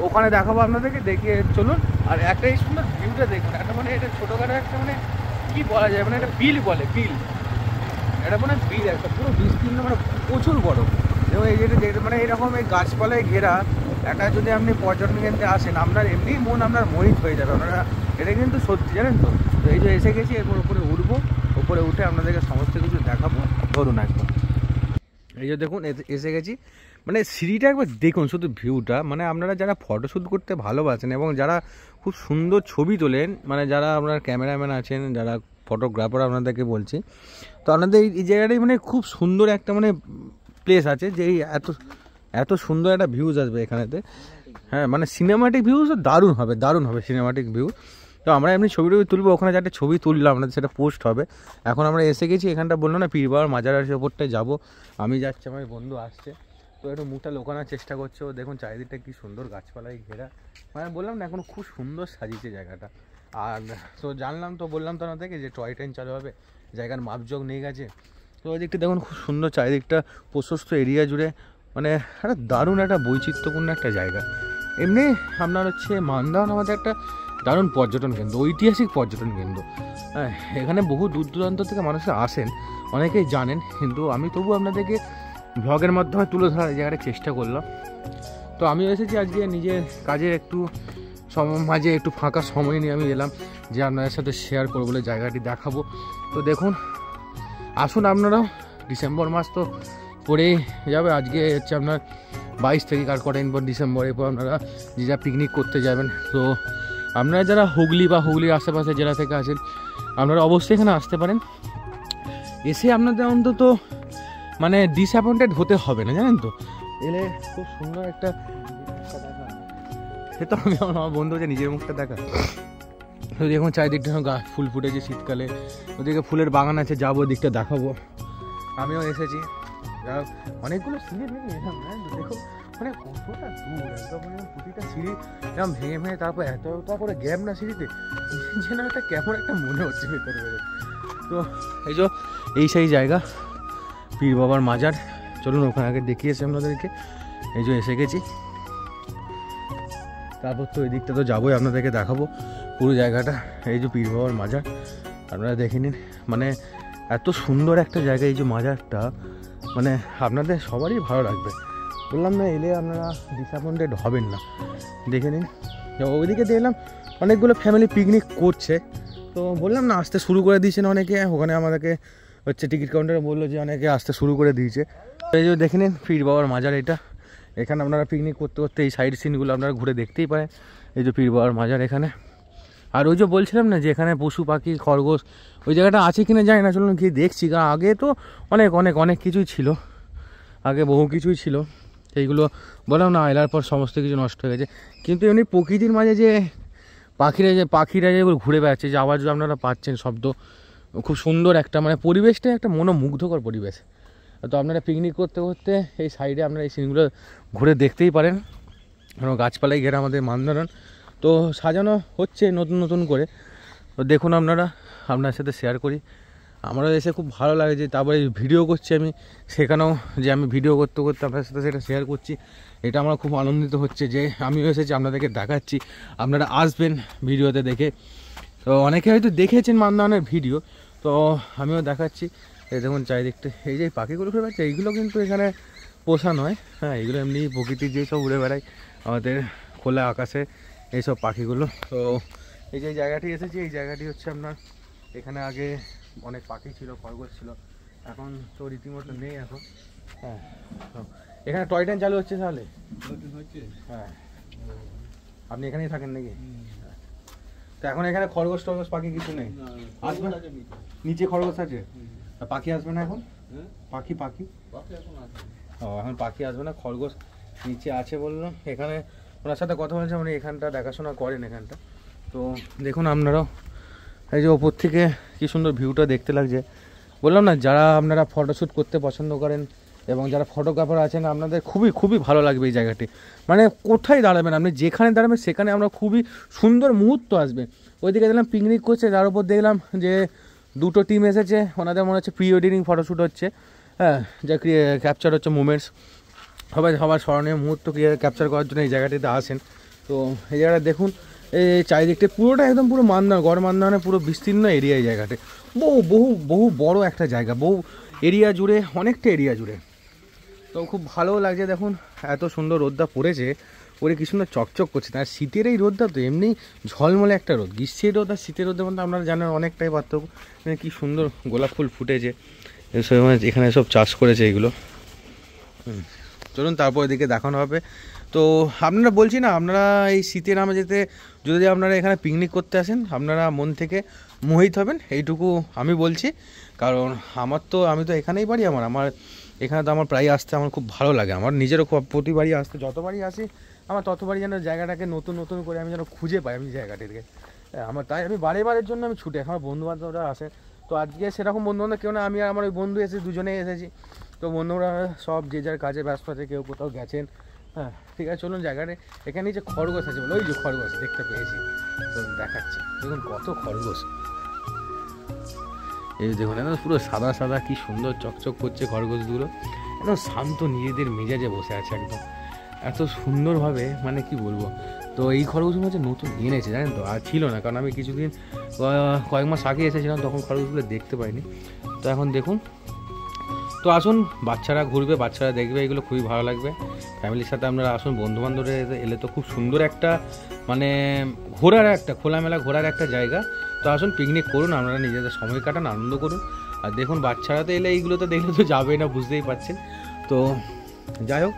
ওখানে দেখাবো আপনাদেরকে, দেখিয়ে চলুন। আর একটা এই সুন্দর ভিউটা দেখুন, একটা মানে এটা ছোটোখাটো একটা মানে কী বলা যায়, মানে একটা বিল বলে, বিল এটা মানে বিল একটা পুরো বিস্তীর্ণ, মানে প্রচুর বড়। এবং এই যেটা মানে এইরকম এই গাছপালায় ঘেরা একটা যদি আপনি পর্যটন কেন্দ্রে আসেন, আপনার এমনি মন আপনার মোহিত হয়ে যাবে। আপনারা এটা কিন্তু সত্যি, জানেন তো। তো এই যে এসে গেছি, এরপর উপরে উঠবো, উপরে উঠে আপনাদেরকে সমস্ত কিছু দেখাবো। ধরুন একদম এই যে দেখুন এসে গেছি, মানে সিঁড়িটা একবার দেখুন শুধু ভিউটা। মানে আপনারা যারা ফটোশ্যুট করতে ভালোবাসেন এবং যারা খুব সুন্দর ছবি তোলেন, মানে যারা আপনার ক্যামেরাম্যান আছেন, যারা ফটোগ্রাফার, আপনাদেরকে বলছি, তো আপনাদের এই জায়গাটাই মানে খুব সুন্দর একটা মানে প্লেস আছে, যে এই এত সুন্দর একটা ভিউজ আসবে এখানেতে। হ্যাঁ, মানে সিনেমাটিক ভিউজ দারুণ হবে, দারুণ হবে সিনেমাটিক ভিউ। তো আমরা এমনি ছবি তুলবো, ওখানে যে একটা ছবি তুললাম আপনাদের, সেটা পোস্ট হবে। এখন আমরা এসে গেছি এখানটা, বললো না পীর বাবার মাজার আছে, ওপরটায় যাবো। আমি যাচ্ছি, আমার বন্ধু আসছে, তো একটু মুখটা লোকানোর চেষ্টা করছে। ও দেখুন চারিদিকটা কি সুন্দর গাছপালায় ঘেরা, মানে বললাম না এখন খুব সুন্দর সাজিয়েছে জায়গাটা। আর তো জানলাম, তো বললাম তো আপনাদেরকে যে টয় ট্রেন চালু হবে, জায়গার মাপজোক নিয়ে গেছে। তো ওই দিকটা দেখুন খুব সুন্দর, চারিদিকটা প্রশস্ত এরিয়া জুড়ে, মানে একটা দারুণ একটা বৈচিত্র্যপূর্ণ একটা জায়গা। এমনি আপনার হচ্ছে মান্দাওয়ান আমাদের একটা দারুণ পর্যটন কেন্দ্র, ঐতিহাসিক পর্যটন কেন্দ্র। হ্যাঁ, এখানে বহু দূর দূরান্ত থেকে মানুষরা আসেন, অনেকেই জানেন, কিন্তু আমি তবু আপনাদেরকে ব্লগের মাধ্যমে তুলে ধরার এই জায়গাটা চেষ্টা করলাম। তো আমি এসেছি আজকে নিজের কাজের একটু মাঝে একটু ফাঁকা সময় নিয়ে আমি এলাম, যে আপনাদের সাথে শেয়ার করবো বলে জায়গাটি দেখাবো। তো দেখুন, আসুন আপনারাও, ডিসেম্বর মাস তো পড়েই যাবে। আজকে হচ্ছে আপনার 22 থেকে, কার করেন পর ডিসেম্বর, এরপর আপনারা যে যা পিকনিক করতে যাবেন। তো আপনারা যারা হুগলি বা হুগলির আশেপাশে জেলা থেকে আছেন, আপনারা অবশ্যই এখানে আসতে পারেন। এসে আপনাদের অন্তত মানে ডিসঅ্যাপয়েন্টেড হতে হবে না, জানেন তো। এলে খুব সুন্দর একটা, সে তো আমি আমার বন্ধু হচ্ছে নিজের মুখটা দেখা। তো দেখুন চারিদিকটা ফুল ফুটেছে শীতকালে, ওদিকে ফুলের বাগান আছে, যাবো দিকটা দেখাবো। আমিও এসেছি, অনেকগুলো সিঁড়ি ভেঙে এলাম, দেখো মানে কতটা দূর একদম, মানে প্রতিটা সিঁড়ি এরকম ভেঙে ভেঙে, তারপর এতটা করে গ্যাপ না সিঁড়িতে, যেন একটা কেমন একটা মনে হচ্ছে ভেতরে ভেতরে। তো এই যে এই সেই জায়গা পীর বাবার মাজার, চলুন ওখানে আগে দেখিয়েছি আপনাদেরকে। এই যে এসে গেছি, তারপর তো এই দিকটা তো যাবোই, আপনাদেরকে দেখাবো পুরো জায়গাটা। এই যে পীর বাবার মাজার, আপনারা দেখে নিন, মানে এত সুন্দর একটা জায়গা এই যে মাজারটা, মানে আপনাদের সবারই ভালো লাগবে। বললাম না, এলে আপনারা ডিসঅ্যাপয়েন্টেড হবেন না। দেখে নিন, ওইদিকে দেখলাম অনেকগুলো ফ্যামিলি পিকনিক করছে, তো বললাম না আসতে শুরু করে দিয়েছেন অনেকে। ওখানে আমাদেরকে হচ্ছে টিকিট কাউন্টারে বললো যে অনেকে আসতে শুরু করে দিয়েছে। এই যে দেখে নিন পীর বাবার মাজার, এটা এখানে আপনারা পিকনিক করতে করতে এই সাইড সিনগুলো আপনারা ঘুরে দেখতেই পারেন। এই যে পীর বাবার মাজার এখানে। আর ওই যে বলছিলাম না যে এখানে পশু পাখি খরগোশ, ওই জায়গাটা আছে কিনা জানি না, চলুন গিয়ে দেখছি। কারণ আগে তো অনেক অনেক অনেক কিছুই ছিল, আগে বহু কিছুই ছিল, এইগুলো বললাম না এলার পর সমস্ত কিছু নষ্ট হয়ে গেছে। কিন্তু এমনি প্রকৃতির মাঝে যে পাখিরা যে ঘুরে বেড়াচ্ছে, যে আওয়াজ আপনারা পাচ্ছেন শব্দ, খুব সুন্দর একটা মানে পরিবেশটা একটা মনোমুগ্ধকর পরিবেশ। তো আপনারা পিকনিক করতে করতে এই সাইডে আপনারা এই সিনগুলো ঘুরে দেখতেই পারেন। কারণ গাছপালাই ঘেরা আমাদের মান্দারণ, তো সাজানো হচ্ছে নতুন নতুন করে। তো দেখুন আপনারা, আপনার সাথে শেয়ার করি, আমারও এসে খুব ভালো লাগে। যে তারপরে ভিডিও করছি আমি, সেখানেও যে আমি ভিডিও করতে করতে আপনার সাথে সেটা শেয়ার করছি, এটা আমার খুব আনন্দিত হচ্ছে যে আমিও এসেছি, আপনাদেরকে দেখাচ্ছি, আপনারা আসবেন ভিডিওতে দেখে। তো অনেকে হয়তো দেখেছেন মান্দারণের ভিডিও, তো আমিও দেখাচ্ছি। এই দেখুন চারিদিকটা, এই যে পাখিগুলো ঘুরে বেড়াচ্ছে, এইগুলো কিন্তু এখানে পোষা নয়। হ্যাঁ, এইগুলো এমনি প্রকৃতির যেসব উড়ে বেড়ায় আমাদের খোলা আকাশে, এইসব পাখিগুলো। তো এই যে জায়গাটি এসেছি, এই জায়গাটি হচ্ছে আপনার, এখানে আগে অনেক পাখি ছিল, খরগোশ ছিল, এখন তো রীতিমতো নেই এখন। হ্যাঁ, তো এখানে টয় ট্রেন চালু হচ্ছে তাহলে? হ্যাঁ, আপনি এখানেই থাকেন নাকি? তো এখন এখানে খরগোশ টরগোশ পাখি কিছু নেই? আসবে নিচে খরগোশ আছে, পাখি আসবে না এখন? পাখি ও, এখন পাখি আসবে না, খরগোশ নিচে আছে বললো। এখানে ওনার সাথে কথা বলছে, উনি এখানটা দেখাশোনা করেন এখানটা। তো দেখুন আপনারাও, এই যে ওপর থেকে কি সুন্দর ভিউটা দেখতে লাগছে। বললাম না, যারা আপনারা ফটোশ্যুট করতে পছন্দ করেন এবং যারা ফটোগ্রাফার আছেন, আপনাদের খুবই খুবই ভালো লাগবে এই জায়গাটি। মানে কোথায় দাঁড়াবেন আপনি, যেখানে দাঁড়াবেন সেখানে আমরা খুবই সুন্দর মুহূর্ত আসবে। ওইদিকে দেখলাম পিকনিক করছে, তার উপর দেখলাম যে দুটো টিম এসেছে, ওনাদের মনে হচ্ছে প্রি ওয়েডিং ফটোশ্যুট হচ্ছে। হ্যাঁ, যা ক্যাপচার হচ্ছে মুভমেন্টস, সবার স্মরণীয় মুহূর্ত ক্যাপচার করার জন্য এই জায়গাটিতে আসেন। তো এই জায়গাটা দেখুন, এই চারিদিকটা পুরোটা একদম পুরো গড় মান্দারণে পুরো বিস্তীর্ণ এরিয়া। এই জায়গাতে বহু বহু বহু বড় একটা জায়গা, বহু এরিয়া জুড়ে, অনেকটা এরিয়া জুড়ে। তো খুব ভালো লাগছে, দেখুন এত সুন্দর রোদটা পড়েছে, ওরে কি সুন্দর চকচক করছে। তার শীতের এই রোদটা তো এমনি ঝলমলে একটা রোদ, গ্রীষ্মের রোদ আর শীতের রোদের মধ্যে আপনারা জানেন অনেকটাই পার্থক্য। কি সুন্দর গোলাপ ফুল ফুটেছে, এখানে সব চাষ করেছে এগুলো। চলুন তারপর এদিকে দেখানো হবে। তো আপনারা বলছি না, আপনারা এই শীতের নামে যেতে যদি আপনারা এখানে পিকনিক করতে আসেন, আপনারা মন থেকে মোহিত হবেন, এইটুকু আমি বলছি। কারণ আমি তো এখানেই বাড়ি, আমার এখানে তো আমার প্রায় আসতে আমার খুব ভালো লাগে। আমার নিজেরও খুব প্রতিবারই আসতে, যতবারই আসি আমার ততবারই যেন জায়গাটাকে নতুন নতুন করে আমি যেন খুঁজে পাই আমি জায়গাটিকে। তাই আমি বারের জন্য আমি ছুটে, আমার বন্ধুবান্ধবরা আসে। তো আজকে সেরকম বন্ধুবান্ধব কেউ না, আমি আর আমার ওই বন্ধু দুজনেই এসেছি। তো বন্ধুরা সব যে যার কাজে ব্যস্ত আছে, কেউ কোথাও গেছেন। হ্যাঁ ঠিক আছে, চলুন জায়গাটা। এখানে যে খরগোশ আছে বলে, ওই যে খরগোশ দেখতে পেয়েছি, তো দেখাচ্ছি। দেখুন কত খরগোশ, এই দেখুন একদম পুরো সাদা সাদা, কি সুন্দর চকচক করছে খরগোশগুলো। একদম শান্ত নিজেদের মেজাজে বসে আছে একদম, এত সুন্দরভাবে, মানে কি বলবো। তো এই খরগোশগুলো হচ্ছে নতুন এনেছে জানেন তো, আর ছিল না। কারণ আমি কিছুদিন কয়েক মাস আগে এসেছিলাম, তখন খরগোশগুলো দেখতে পাইনি। তো এখন দেখুন। তো আসুন, বাচ্চারা ঘুরবে, বাচ্চারা দেখবে, এগুলো খুবই ভালো লাগবে। ফ্যামিলির সাথে আপনারা আসুন, বন্ধুবান্ধবরা এলে তো খুব সুন্দর একটা, মানে ঘোরার একটা, খোলামেলা ঘোরার একটা জায়গা। তো আসুন পিকনিক করুন, আপনারা নিজেদের সময় কাটান, আনন্দ করুন। আর দেখুন বাচ্চারা তো এলে এইগুলো তো দেখলে তো যাবেই না, বুঝতেই পারছেন। তো যাই হোক,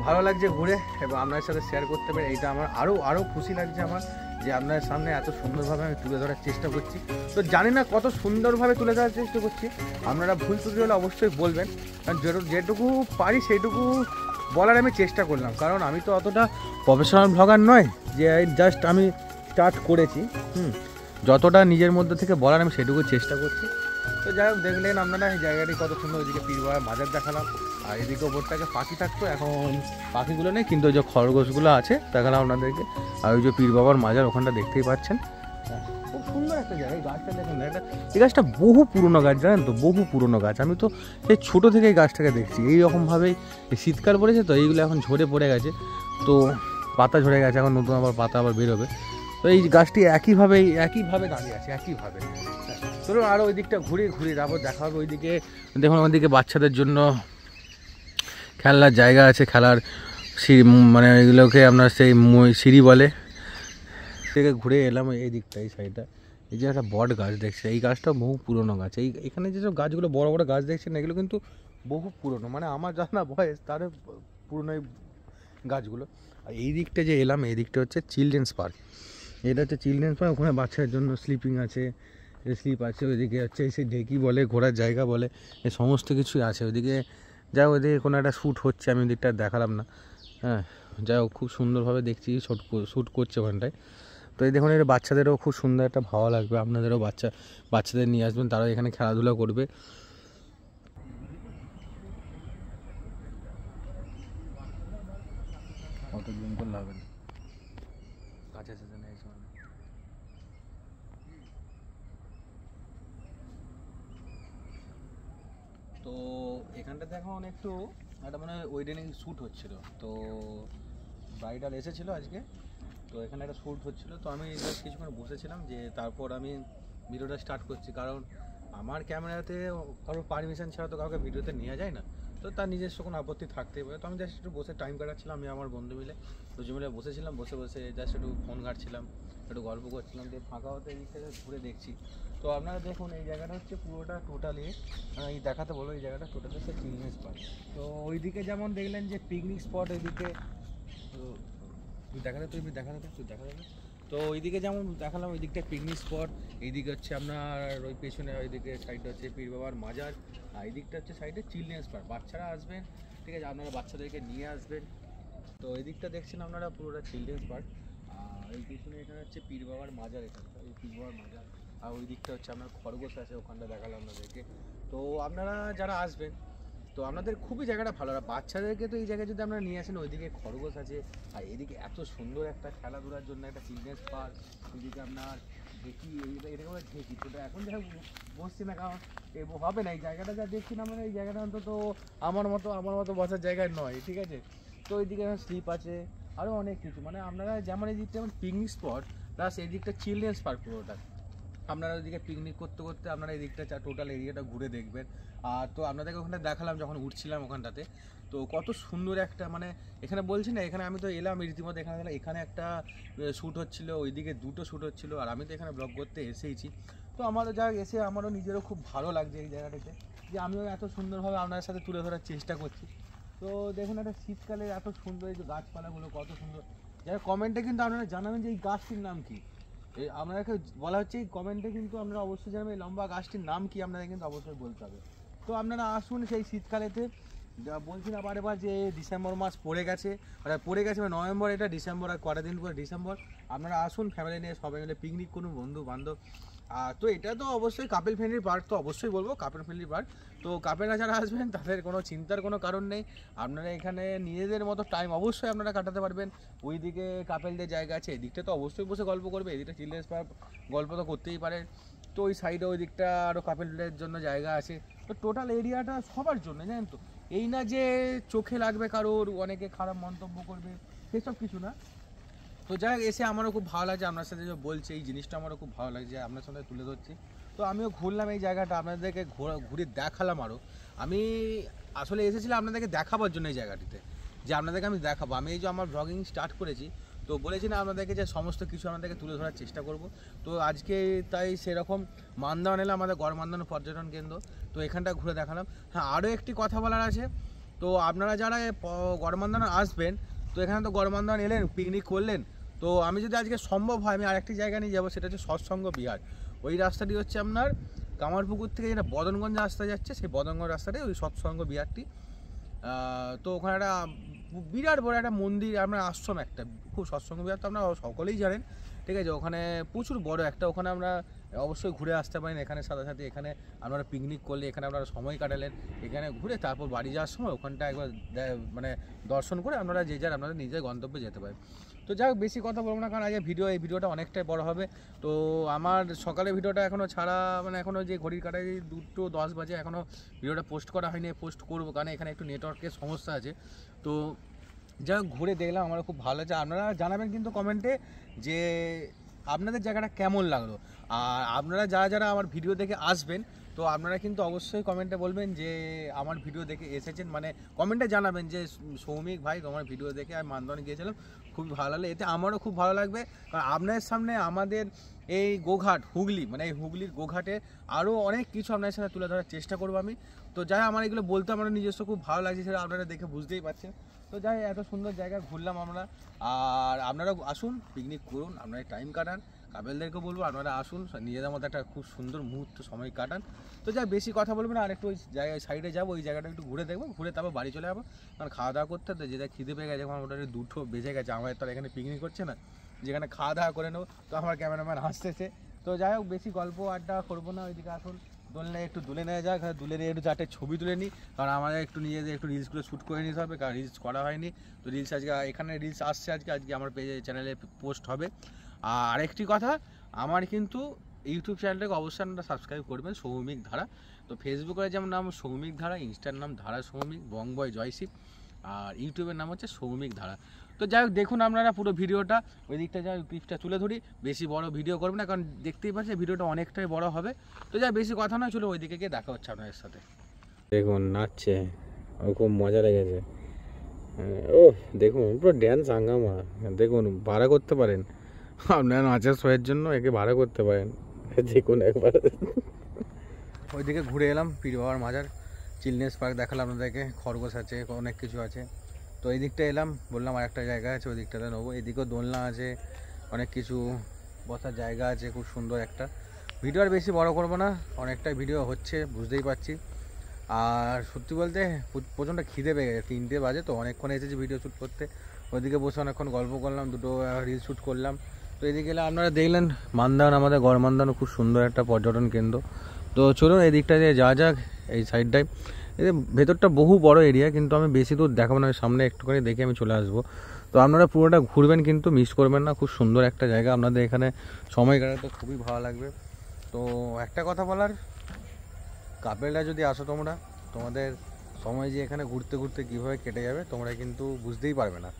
ভালো লাগছে ঘুরে, এবং আপনার সাথে শেয়ার করতে পারে এইটা আমার আরও খুশি লাগছে আমার, যে আপনার সামনে এত সুন্দরভাবে আমি তুলে ধরার চেষ্টা করছি। তো জানি না কত সুন্দরভাবে তুলে ধরার চেষ্টা করছি, আপনারা ভুল ত্রুটি হলে অবশ্যই বলবেন। কারণ যেটুকু পারি সেইটুকু বলার আমি চেষ্টা করলাম। কারণ আমি তো অতটা প্রফেশনাল ব্লগার নয়, যে জাস্ট আমি স্টার্ট করেছি। যতটা নিজের মধ্যে থেকে বলার আমি সেটুকু চেষ্টা করছি। তো যাই হোক, দেখলেন আপনারা এই জায়গাটি কত সুন্দর। ওইদিকে পীরবাবার মাজার দেখালাম, আর এদিকে ওপরটাকে পাখি থাকতো, এখন পাখিগুলো নেই, কিন্তু ওই যে খরগোশগুলো আছে দেখালাম আপনাদেরকে। আর ওই যে পীরবাবার মাজার ওখানটা দেখতেই পাচ্ছেন, খুব সুন্দর একটা জায়গা। এই গাছটা দেখুন, এই গাছটা বহু পুরনো গাছ জানেন তো, বহু পুরনো গাছ। আমি তো সেই ছোটো থেকে এই গাছটাকে দেখছি এইরকমভাবেই। এই শীতকাল পড়েছে তো, এইগুলো এখন ঝরে পড়ে গেছে, তো পাতা ঝরে গেছে, এখন নতুন আবার পাতা আবার বেরোবে। তো এই গাছটি একইভাবে দাঁড়িয়ে আছে, একইভাবে। চলুন আরও ওই দিকটা ঘুরে তারপর দেখা হবে। ওইদিকে দেখুন, ওইদিকে বাচ্চাদের জন্য খেলার জায়গা আছে, খেলার সিঁড়ি, মানে এগুলোকে আপনার সেই সিঁড়ি বলে। থেকে ঘুরে এলাম এই দিকটা, এই সাইডটা। এই যে একটা বট গাছ দেখছে, এই গাছটা বহু পুরনো গাছ। এখানে যেসব গাছগুলো বড় বড় গাছ দেখছেন, এগুলো কিন্তু বহু পুরনো, মানে আমার জানা বয়স তার পুরনো এই গাছগুলো। আর এই দিকটা যে এলাম, এই দিকটা হচ্ছে চিলড্রেন্স পার্ক। এটা হচ্ছে চিলড্রেন্স পার্ক, ওখানে বাচ্চাদের জন্য স্লিপিং আছে, স্লিপ আছে। ওইদিকে হচ্ছে সেই ঢেকি বলে, ঘোরার জায়গা বলে, এই সমস্ত কিছুই আছে ওইদিকে। যাই হোক, ওইদিকে কোনো একটা শ্যুট হচ্ছে, আমি ওইদিকটা দেখালাম না। হ্যাঁ যাই হোক, খুব সুন্দরভাবে দেখছি শ্যুট করছে ওখানটায়। তো এই দেখুন, এটা বাচ্চাদেরও খুব সুন্দর একটা ভালো লাগবে। আপনাদেরও বাচ্চাদের নিয়ে আসবেন, তারাও এখানে খেলাধুলা করবে। কত জুম করলে হবে না, কাছে নেই। তো এখানটাতে এখন একটু একটা মানে ওয়েডিং শ্যুট হচ্ছিল, তো ব্রাইডাল এসেছিলো আজকে, তো এখানে একটা শ্যুট হচ্ছিলো। তো আমি জাস্ট কিছুক্ষণ বসেছিলাম, যে তারপর আমি ভিডিওটা স্টার্ট করছি। কারণ আমার ক্যামেরাতে কারোর পারমিশন ছাড়া তো কাউকে ভিডিওতে নেওয়া যায় না, তো তার নিজস্ব কোনো আপত্তি থাকতেই পারে। তো আমি জাস্ট একটু বসে টাইম কাটাচ্ছিলাম, আমি আমার বন্ধু মিলে দুজন মিলে বসেছিলাম, বসে জাস্ট একটু ফোন ঘাটছিলাম, একটু গল্প করছিলাম, দিয়ে ফাঁকা হতে এই দিকটা ঘুরে দেখছি। তো আপনারা দেখুন, এই জায়গাটা হচ্ছে পুরোটা টোটালি, এই দেখাতে বলো, এই জায়গাটা টোটালি হচ্ছে চিলড্রেন্স পার্ক। তো ওইদিকে যেমন দেখলেন যে পিকনিক স্পট, ওইদিকে দেখাতে তো ওইদিকে যেমন দেখালাম, ওই দিকটা পিকনিক স্পট, এইদিকে হচ্ছে আপনার ওই পেছনে ওইদিকে সাইডটা হচ্ছে পীর বাবার মাজার, আর এই দিকটা হচ্ছে সাইডে চিলড্রেন্স পার্ক। বাচ্চারা আসবেন, ঠিক আছে, আপনারা বাচ্চাদেরকে নিয়ে আসবেন। তো এই দিকটা দেখছেন আপনারা পুরোটা চিলড্রেন্স পার্ক, আর এই পেছনে এখানে হচ্ছে পীর বাবার মাজার, এখানটা এই পীর বাবার মাজার। আর ওই দিকটা হচ্ছে আপনার খরগোশ আছে, ওখানটা দেখালাম আপনাদেরকে। তো আপনারা যারা আসবেন, তো আপনাদের খুবই জায়গাটা ভালো। আর বাচ্চাদেরকে তো এই জায়গায় যদি আপনারা নিয়ে আসেন, ওইদিকে খরগোশ আছে, আর এদিকে এত সুন্দর একটা খেলাধুলার জন্য একটা চিলড্রেন্স পার্ক। ওইদিকে আপনার দেখি এরকম ঢেকি, তো এখন যা বসছি না, কারণ হবে না এই জায়গাটা যা দেখছি না, মানে এই জায়গাটা অন্তত আমার মতো বসার জায়গায় নয়, ঠিক আছে। তো ওইদিকে স্লিপ আছে, আরও অনেক কিছু, মানে আপনারা যেমন এই দিকটা যেমন পিকনিক স্পট, প্লাস এই দিকটা চিলড্রেন্স পার্ক পুরোটা। আপনারা ওইদিকে পিকনিক করতে করতে আপনারা এই দিকটা টোটাল এরিয়াটা ঘুরে দেখবেন। আর তো আপনাদেরকে ওখানে দেখালাম যখন উঠছিলাম ওখানটাতে, তো কত সুন্দর একটা মানে এখানে বলছি না, এখানে আমি তো এলাম রীতিমতো এখানে একটা শ্যুট হচ্ছিলো, ওইদিকে দুটো শ্যুট হচ্ছিলো, আর আমি তো এখানে ব্লগ করতে এসেইছি। তো আমারও যা এসে আমারও নিজেরও খুব ভালো লাগছে এই জায়গাটাতে, যে আমিও এত সুন্দরভাবে আপনার সাথে তুলে ধরার চেষ্টা করছি। তো দেখুন একটা শীতকালে এত সুন্দর এই যে গাছপালাগুলো কত সুন্দর। যারা কমেন্টে কিন্তু আপনারা জানাবেন যে এই গাছটির নাম কি, আপনাদেরকে বলা হচ্ছে এই কমেন্টে কিন্তু আপনারা অবশ্যই জানাবেন এই লম্বা গাছটির নাম কি, আপনাদের কিন্তু অবশ্যই বলতে হবে। তো আপনারা আসুন সেই শীতকালেতে, বলছি না বারে বার যে ডিসেম্বর মাস পড়ে গেছে মানে নভেম্বর, এটা ডিসেম্বর আর কটা দিন পরে ডিসেম্বর। আপনারা আসুন ফ্যামিলি নিয়ে সবাই মিলে পিকনিক করুন, বন্ধু বান্ধব। তো এটা তো অবশ্যই কাপেল ফ্রেন্ডলি পার্ক, তো অবশ্যই বলবো কাপেল ফ্রেন্ডলি পার্ক। তো কাপেলরা যারা আসবেন তাদের কোনো চিন্তার কোনো কারণ নেই, আপনারা এখানে নিজেদের মতো টাইম অবশ্যই আপনারা কাটাতে পারবেন। ওইদিকে কাপেলদের জায়গা আছে, এদিকটা তো অবশ্যই বসে গল্প করবে, এদিকটা চিলড্রেন্স পার্ক গল্প তো করতেই পারে। তো ওই সাইডে ওই দিকটা আরও কাপেলদের জন্য জায়গা আছে। তো টোটাল এরিয়াটা সবার জন্য, জানেন তো, এই না যে চোখে লাগবে কারোর, অনেকে খারাপ মন্তব্য করবে, সেসব কিছু না। তো যাই হোক, এসে আমারও খুব ভালো লাগছে আপনার সাথে যে বলছি, এই জিনিসটা আমারও খুব ভালো লাগছে আপনার সাথে তুলে ধরছি। তো আমিও ঘুরলাম এই জায়গাটা, আপনাদেরকে ঘুরে দেখালাম। আরও আমি আসলে এসেছিলাম আপনাদেরকে দেখাবার জন্য এই জায়গাটিতে, যে আপনাদেরকে আমি দেখাবো। আমি এই যে আমার ব্লগিং স্টার্ট করেছি, তো বলেছি না আপনাদেরকে যে সমস্ত কিছু আপনাদেরকে তুলে ধরার চেষ্টা করব। তো আজকে তাই সেরকম মান্দান এলাম, আমাদের গড়মান্দান পর্যটন কেন্দ্র, তো এখানটা ঘুরে দেখালাম। হ্যাঁ, আরও একটি কথা বলার আছে, তো আপনারা যারা গড়মান্দান আসবেন, তো এখানে তো গড়মান্দান এলেন, পিকনিক করলেন, তো আমি যদি আজকে সম্ভব হয় আমি আরেকটি জায়গা নিয়ে যাবো, সেটা হচ্ছে সৎসঙ্গ বিহার। ওই রাস্তাটি হচ্ছে আপনার কামারপুকুর থেকে যেটা বদনগঞ্জ রাস্তা যাচ্ছে, সেই বদনগঞ্জ রাস্তাতে ওই সৎসঙ্গ বিহারটি। তো ওখানে একটা বিরাট বড় একটা মন্দির, আপনার আশ্রম একটা, খুব সৎসঙ্গ বিহার তো আপনারা সকলেই জানেন, ঠিক আছে। ওখানে প্রচুর বড় একটা, ওখানে আমরা অবশ্যই ঘুরে আসতে পারেন। এখানে সাথে সাথে এখানে আপনারা পিকনিক করলে, এখানে আপনারা সময় কাটালেন, এখানে ঘুরে তারপর বাড়ি যাওয়ার সময় ওখানটা একবার মানে দর্শন করে আপনারা যে যার আপনারা নিজের গন্তব্যে যেতে পারেন। তো যাই হোক, বেশি কথা বলবো না, কারণ আগে এই ভিডিওটা অনেকটাই বড় হবে। তো আমার সকালে ভিডিওটা এখনও ছাড়া, মানে এখনও যে ঘড়ির কাটায় 2:10 বাজে, এখনও ভিডিওটা পোস্ট করা হয়নি, পোস্ট করবো, কারণ এখানে একটু নেটওয়ার্কের সমস্যা আছে। তো যাই হোক, ঘুরে দেখলাম, আমার খুব ভালো লাগছে। আপনারা জানাবেন কিন্তু কমেন্টে যে আপনাদের জায়গাটা কেমন লাগলো। আর আপনারা যারা যারা আমার ভিডিও দেখে আসবেন, তো আপনারা কিন্তু অবশ্যই কমেন্টে বলবেন যে আমার ভিডিও দেখে এসেছেন, মানে কমেন্টে জানাবেন যে সৌমিক ভাই তোমার ভিডিও দেখে আমি মান্দান গিয়েছিলাম, খুবই ভালো লাগলো। এতে আমারও খুব ভালো লাগবে, কারণ আপনাদের সামনে আমাদের এই গোঘাট হুগলি, মানে এই হুগলির গোঘাটে আরও অনেক কিছু আপনাদের সাথে তুলে ধরার চেষ্টা করবো আমি। তো যাই আমার এগুলো বলতে আমার নিজস্ব খুব ভালো লাগছে, সেটা আপনারা দেখে বুঝতেই পারছেন। তো যাই এত সুন্দর জায়গা ঘুরলাম আমরা, আর আপনারা আসুন পিকনিক করুন, আপনারা টাইম কাটান। কাপেলদেরকে বলবো আপনারা আসুন, নিজেদের মধ্যে একটা খুব সুন্দর মুহূর্ত সময় কাটান। তো যাই বেশি কথা বলবো না, আর একটু ওই জায়গায় সাইডে যাবো, ওই জায়গাটা একটু ঘুরে দেখবো, ঘুরে তারপর বাড়ি চলে যাবো। কারণ খাওয়া দাওয়া করতে হতে যেটা খিদে পেয়ে গেছে, এখন ওটা 2টো বেজে গেছে, আমার তো এখানে পিকনিক করছে না, যেখানে খাওয়া দাওয়া করে নেবো। তো আমার ক্যামেরাম্যান হাসতেছে। তো যাই হোক, বেশি গল্প আড্ডা করবো না, ওইদিকে আসুন, দোলনায় একটু দুলে নেওয়া যাক, দুলে নিয়ে একটু 4টে ছবি তুলে নিই, কারণ আমাদের একটু নিজেদের একটু রিলসগুলো শ্যুট করে নিতে হবে, কারণ রিলস করা হয়নি। তো রিলস আজকে এখানে রিলস আসছে, আজকে আমার পেজে চ্যানেলে পোস্ট হবে। আর আরেকটি কথা, আমার কিন্তু ইউটিউব চ্যানেলটাকে অবশ্যই আপনারা সাবস্ক্রাইব করবেন, সৌমিক ধারা। তো ফেসবুকের যেমন নাম সৌমিক ধারা, ইনস্টার নাম ধারা সৌমিক, বংবয় জয়শিব, আর ইউটিউবের নাম হচ্ছে সৌমিক ধারা। তো যাই হোক, দেখুন আপনারা পুরো ভিডিওটা, ওই দিকটা যাই ক্লিপটা তুলে ধরি, বেশি বড় ভিডিও করবেন না, কারণ দেখতেই পাচ্ছি ভিডিওটা অনেকটাই বড় হবে। তো যাই বেশি কথা নয়, চলো ওই দিকে গিয়ে দেখা হচ্ছে আপনাদের সাথে। দেখুন নাচছে, ও খুব মজা লেগেছে। ও দেখুন পুরো ড্যান্স হাঙ্গামা, দেখুন ভাড়া করতে পারেন আপনার নাচের শোয়ের জন্য, একে ভাড়া করতে পারেন, দেখুন একবার। ওইদিকে ঘুরে এলাম, পীর বাবার মাজার, চিলড্রেন্স পার্ক দেখালাম আপনাদেরকে, খরগোশ আছে, অনেক কিছু আছে। তো এই দিকটা এলাম, বললাম আর একটা জায়গা আছে, ওই দিকটাতে নেবো। এদিকেও দোলনা আছে, অনেক কিছু বসার জায়গা আছে, খুব সুন্দর একটা। ভিডিও আর বেশি বড় করবো না, অনেকটাই ভিডিও হচ্ছে বুঝতেই পারছি। আর সত্যি বলতে প্রচণ্ড খিদে পেয়ে গেছে, 3টে বাজে, তো অনেকক্ষণ এসেছি ভিডিও শ্যুট করতে। ওইদিকে বসে অনেকক্ষণ গল্প করলাম, 2টো রিল শ্যুট করলাম। তো এদিকে এলে আপনারা দেখলেন মান্দান, আমাদের গড়মান্দানও খুব সুন্দর একটা পর্যটন কেন্দ্র। তো চলুন এই দিকটা দিয়ে যাওয়া যাক, এই সাইডটায়। এই ভেতরটা বহু বড় এরিয়া, কিন্তু আমি বেশি দূর দেখাবো না, সামনে একটুখানি দেখে আমি চলে আসবো। তো আপনারা পুরোটা ঘুরবেন, কিন্তু মিস করবেন না, খুব সুন্দর একটা জায়গা, আপনাদের এখানে সময় কাটাতে খুবই ভালো লাগবে। তো একটা কথা বলার, কাপেলরা যদি আসো তোমরা, তোমাদের সময় যে এখানে ঘুরতে ঘুরতে কীভাবে কেটে যাবে তোমরা কিন্তু বুঝতেই পারবে না।